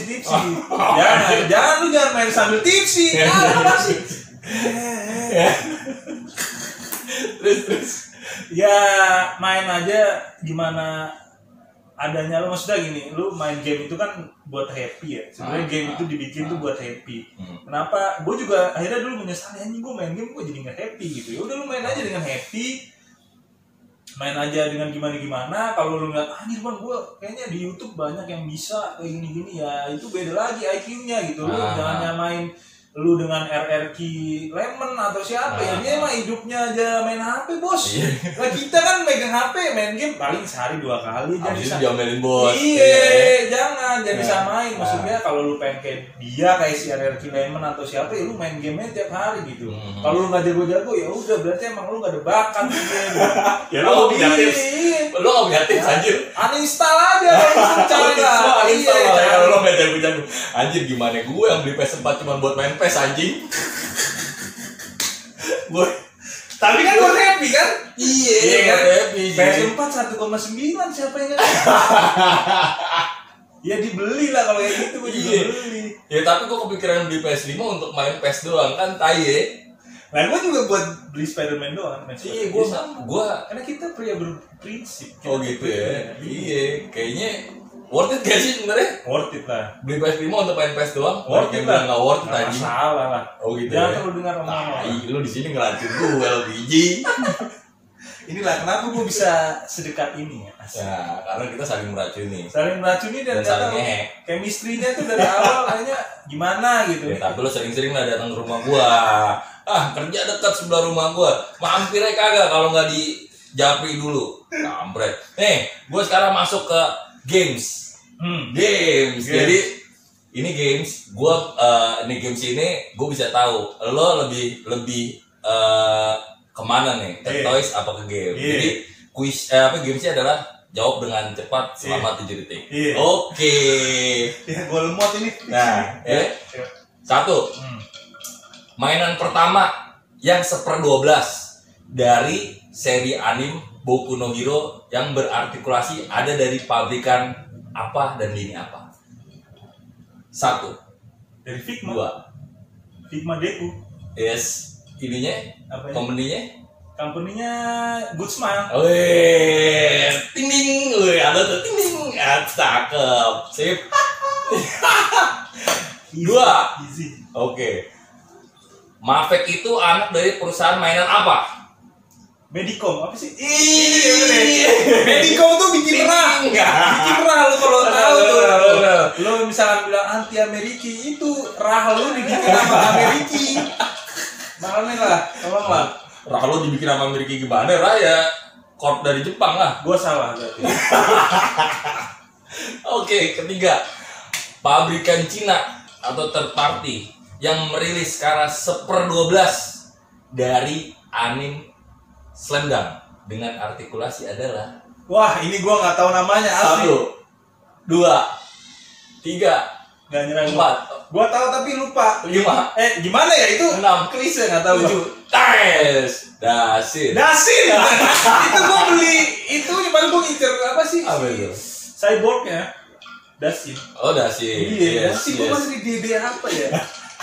Jangan lu jangan main sambil tipsi. Apa sih? Terus. Ya main aja gimana adanya. Lu maksudnya gini, lu main game itu kan buat happy ya. Sebenarnya game itu dibikin tuh buat happy. Kenapa? Gue juga akhirnya dulu menyesali, anjing gue main game gue jadi nggak happy gitu. Ya udah lu main aja dengan happy. Main aja dengan gimana. Kalau lu ngeliat, anjir bang gue kayaknya di YouTube banyak yang bisa kayak gini-gini, ya itu beda lagi IQ-nya gitu. Lu jangan nyamain lu dengan RRQ Lemon atau siapa ya, dia mah hidupnya aja main HP bos. Lah kita kan megang HP main game paling sehari 2 kali. Abis itu diomelin bos. Iya, jangan jadi samain. Maksudnya kalau lu pengen kayak dia, kayak si RRQ Lemon atau siapa ya, lu main game-nya tiap hari gitu. Kalau lu nggak jago-jago ya udah, berarti emang lu nggak ada bakat gitu. Ya lo nggak punya tips. Lo nggak punya tips anjir. Uninstall aja kalau cari lah. Uninstall lah kalau lo nggak jago-jago. Anjir gimana gue yang beli PS4 cuma buat main PS anjing. Gue tapi kan buat happy kan? Iya kan? Happy. PS4 1,9 siapa yang nggak? Ya dibeli lah kalau kayak gitu, gue juga beli. Ya tapi gue kepikiran beli PS5 untuk main PS doang kan tai ya. Nah gue juga buat beli Spider-Man doang. Iya gue karena kita pria berprinsip. Oh gitu ya. Iya kayaknya worth it gak sih sebenarnya? Worth it lah. Beli PS5 untuk main PS doang? Worth it lah. Nggak worth it anjing. Masalah lah. Oh gitu. Jangan ya. terlalu dengar omongan. Lu di sini ngeracun gue LPG. Inilah kenapa gue bisa sedekat ini ya. Ya karena kita saling meracuni. Saling meracuni dan saling tahu ngehek. chemistry-nya tuh dari awal kayaknya gimana gitu. Ya, tapi lu sering-sering lah datang ke rumah gua. Kerja dekat sebelah rumah gua. Mampir aja kagak kalau nggak di Japri dulu. Kampret. Nih, gua sekarang masuk ke games. Games. Jadi ini games. Gua ini games ini gua bisa tahu lo lebih kemana nih? Ke toys apa ke game? Jadi quiz gamesnya adalah jawab dengan cepat selama 7 detik. Oke. Ya gue lemot ini. Nah, 1. Mainan pertama yang 1/12 dari seri anime Boku no Hero yang berartikulasi ada dari pabrikan apa dan lini apa? 1. Dari Figma. Figma Deku. Yes. Ininya? Apanya? Company-nya Good Smile. Wih, ting ting, ada tuh ting ting, cakep, sip. 2. Easy. Oke. Mavek itu anak dari perusahaan mainan apa? Medicom apa sih? Iya. Medicom tuh bikin rah. Bikin rah lu kalau tahu tuh. Lu misalkan bilang anti Ameriki, itu rah lu dibikin sama Ameriki. Makanya lah, tolong lah. Rah lo dibikin sama Amerika gimana? Rah ya corp dari Jepang lah. Gua salah berarti. Oke, 3. Pabrikan Cina atau third party yang merilis secara 1/12 dari anime Slam Dunk dengan artikulasi adalah. Wah, ini gua nggak tahu namanya asli. 1, 2, 3, Nggak nyerang 4, gua tahu tapi lupa. 5, Gimana ya itu? 6, Klise nggak tahu. 7, tes, dasin. Itu gua beli itu paling gua ngincer apa sih? Apa itu? Cyborgnya. Dasin. Oh, dasin. Iya, dasin gua masih di DD apa ya?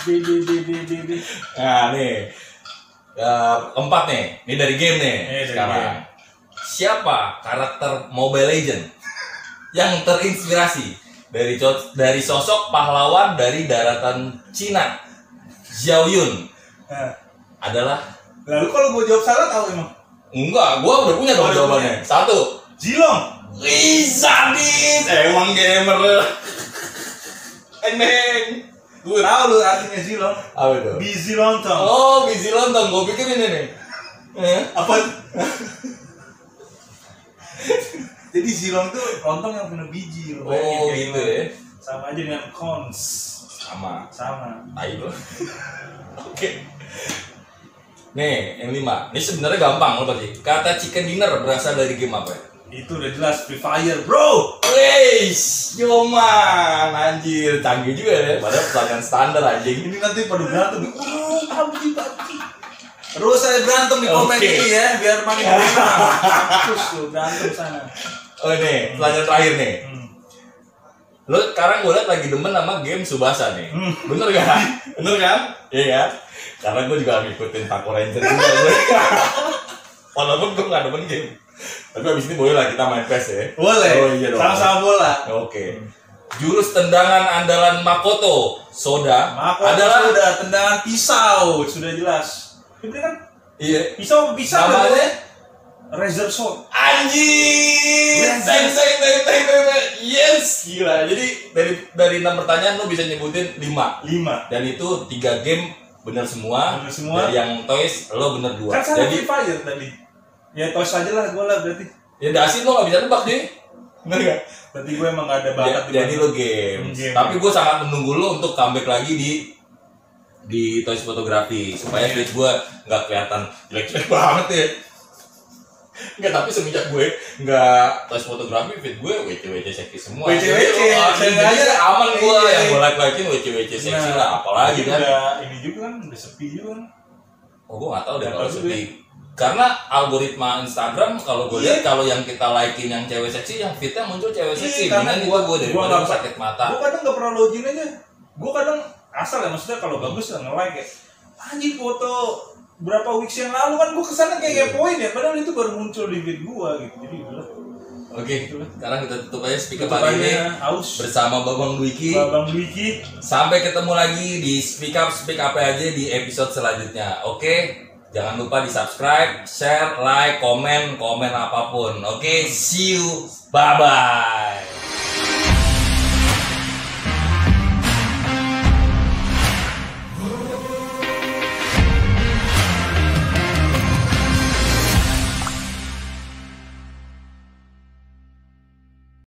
DD. Nah, nih. 4 nih. Ini dari game nih sekarang. Game. Siapa karakter Mobile Legend yang terinspirasi dari sosok pahlawan dari daratan Cina, Xiao Yun? Adalah. Lalu kalau gua jawab salah tahu emang? Enggak, gua udah punya dong jawabannya. 1. Zilong. Wih, sadis. Emang gamer. Eneng. Gue tahu lu artinya Zilong. Apa itu? Busy lontong. Oh, busy lontong. Gue pikir ini nih. Apa? Jadi silong tuh lontong yang penuh biji. Lu bayangin Oh kayak gitu gimana. ya. Sama aja dengan cons. Sama. Tai lo. Oke. Nih, yang 5. Ini sebenarnya gampang lo pasti. Kata chicken dinner berasal dari game apa? Itu udah jelas Free Fire, bro. Weish, Yoman, anjir, canggih juga ya. Padahal pelanggan standar anjing. Ini nanti pada berantem. PUBG. Terus saya berantem di komen Oke. ini ya, biar makin enak. Terus tuh berantem sana. Oh nih, pelanggan terakhir nih. Lo sekarang gue liat lagi demen sama game Subasa nih. Bener gak? Bener kan? Iya kan? Karena gue juga ngikutin Taco Ranger juga gue. Walaupun gue gak demen game. Tapi abis ini boleh lah kita main PES ya. Boleh. Oh iya dong. Sama-sama bola. Oke. Jurus tendangan andalan Makoto Soda Mako adalah sudah tendangan pisau, sudah jelas. Ini kan iya. pisau Namanya Razor Sword. anjir. Teng teng teng teng teng teng. Yes, gila. Jadi dari 6 pertanyaan lo bisa nyebutin 5. 5. Dan itu 3 game bener semua. Bener semua. Dari yang toys lo bener 2. Kan saya Jadi Free Fire tadi. Ya tos aja lah gue lah berarti. ya dasin lo gak bisa nebak deh. Bener gak? Berarti gue emang gak ada bakat di Jadi mana. lo games. Game. Tapi gue sangat menunggu lo untuk comeback lagi di toys fotografi supaya Iya. feed gue nggak kelihatan jelek-jelek banget ya. Enggak, tapi semenjak gue nggak toys fotografi feed gue WC seksi semua. WC, Jadi saya aja. aman gue Iya. yang gue like-likein WC seksi lah, apalagi ini kan. Udah, ini juga kan udah sepi juga kan. Oh, gue nggak tahu deh Nggak kalau tahu sepi. Karena algoritma Instagram kalau gue lihat kalau yang kita likein yang cewek seksi, yang fitnya muncul cewek seksi. Karena Mendingan itu gue daripada nggak- gue sakit mata. Gue kadang nggak pernah login aja. Gue kadang asal ya, maksudnya kalau bagus ya nge-like ya. Anjir foto berapa weeks yang lalu kan gue kesana kayak poin ya, padahal itu baru muncul di feed gue gitu. Jadi udah. Oke, sekarang kita tutup aja speak up Tutup hari ini aja, aus. bersama Babang Dwiki. Babang Wiki. Sampai ketemu lagi di speak up aja di episode selanjutnya. Oke, jangan lupa di subscribe, share, like, komen apapun. Oke, see you, bye bye.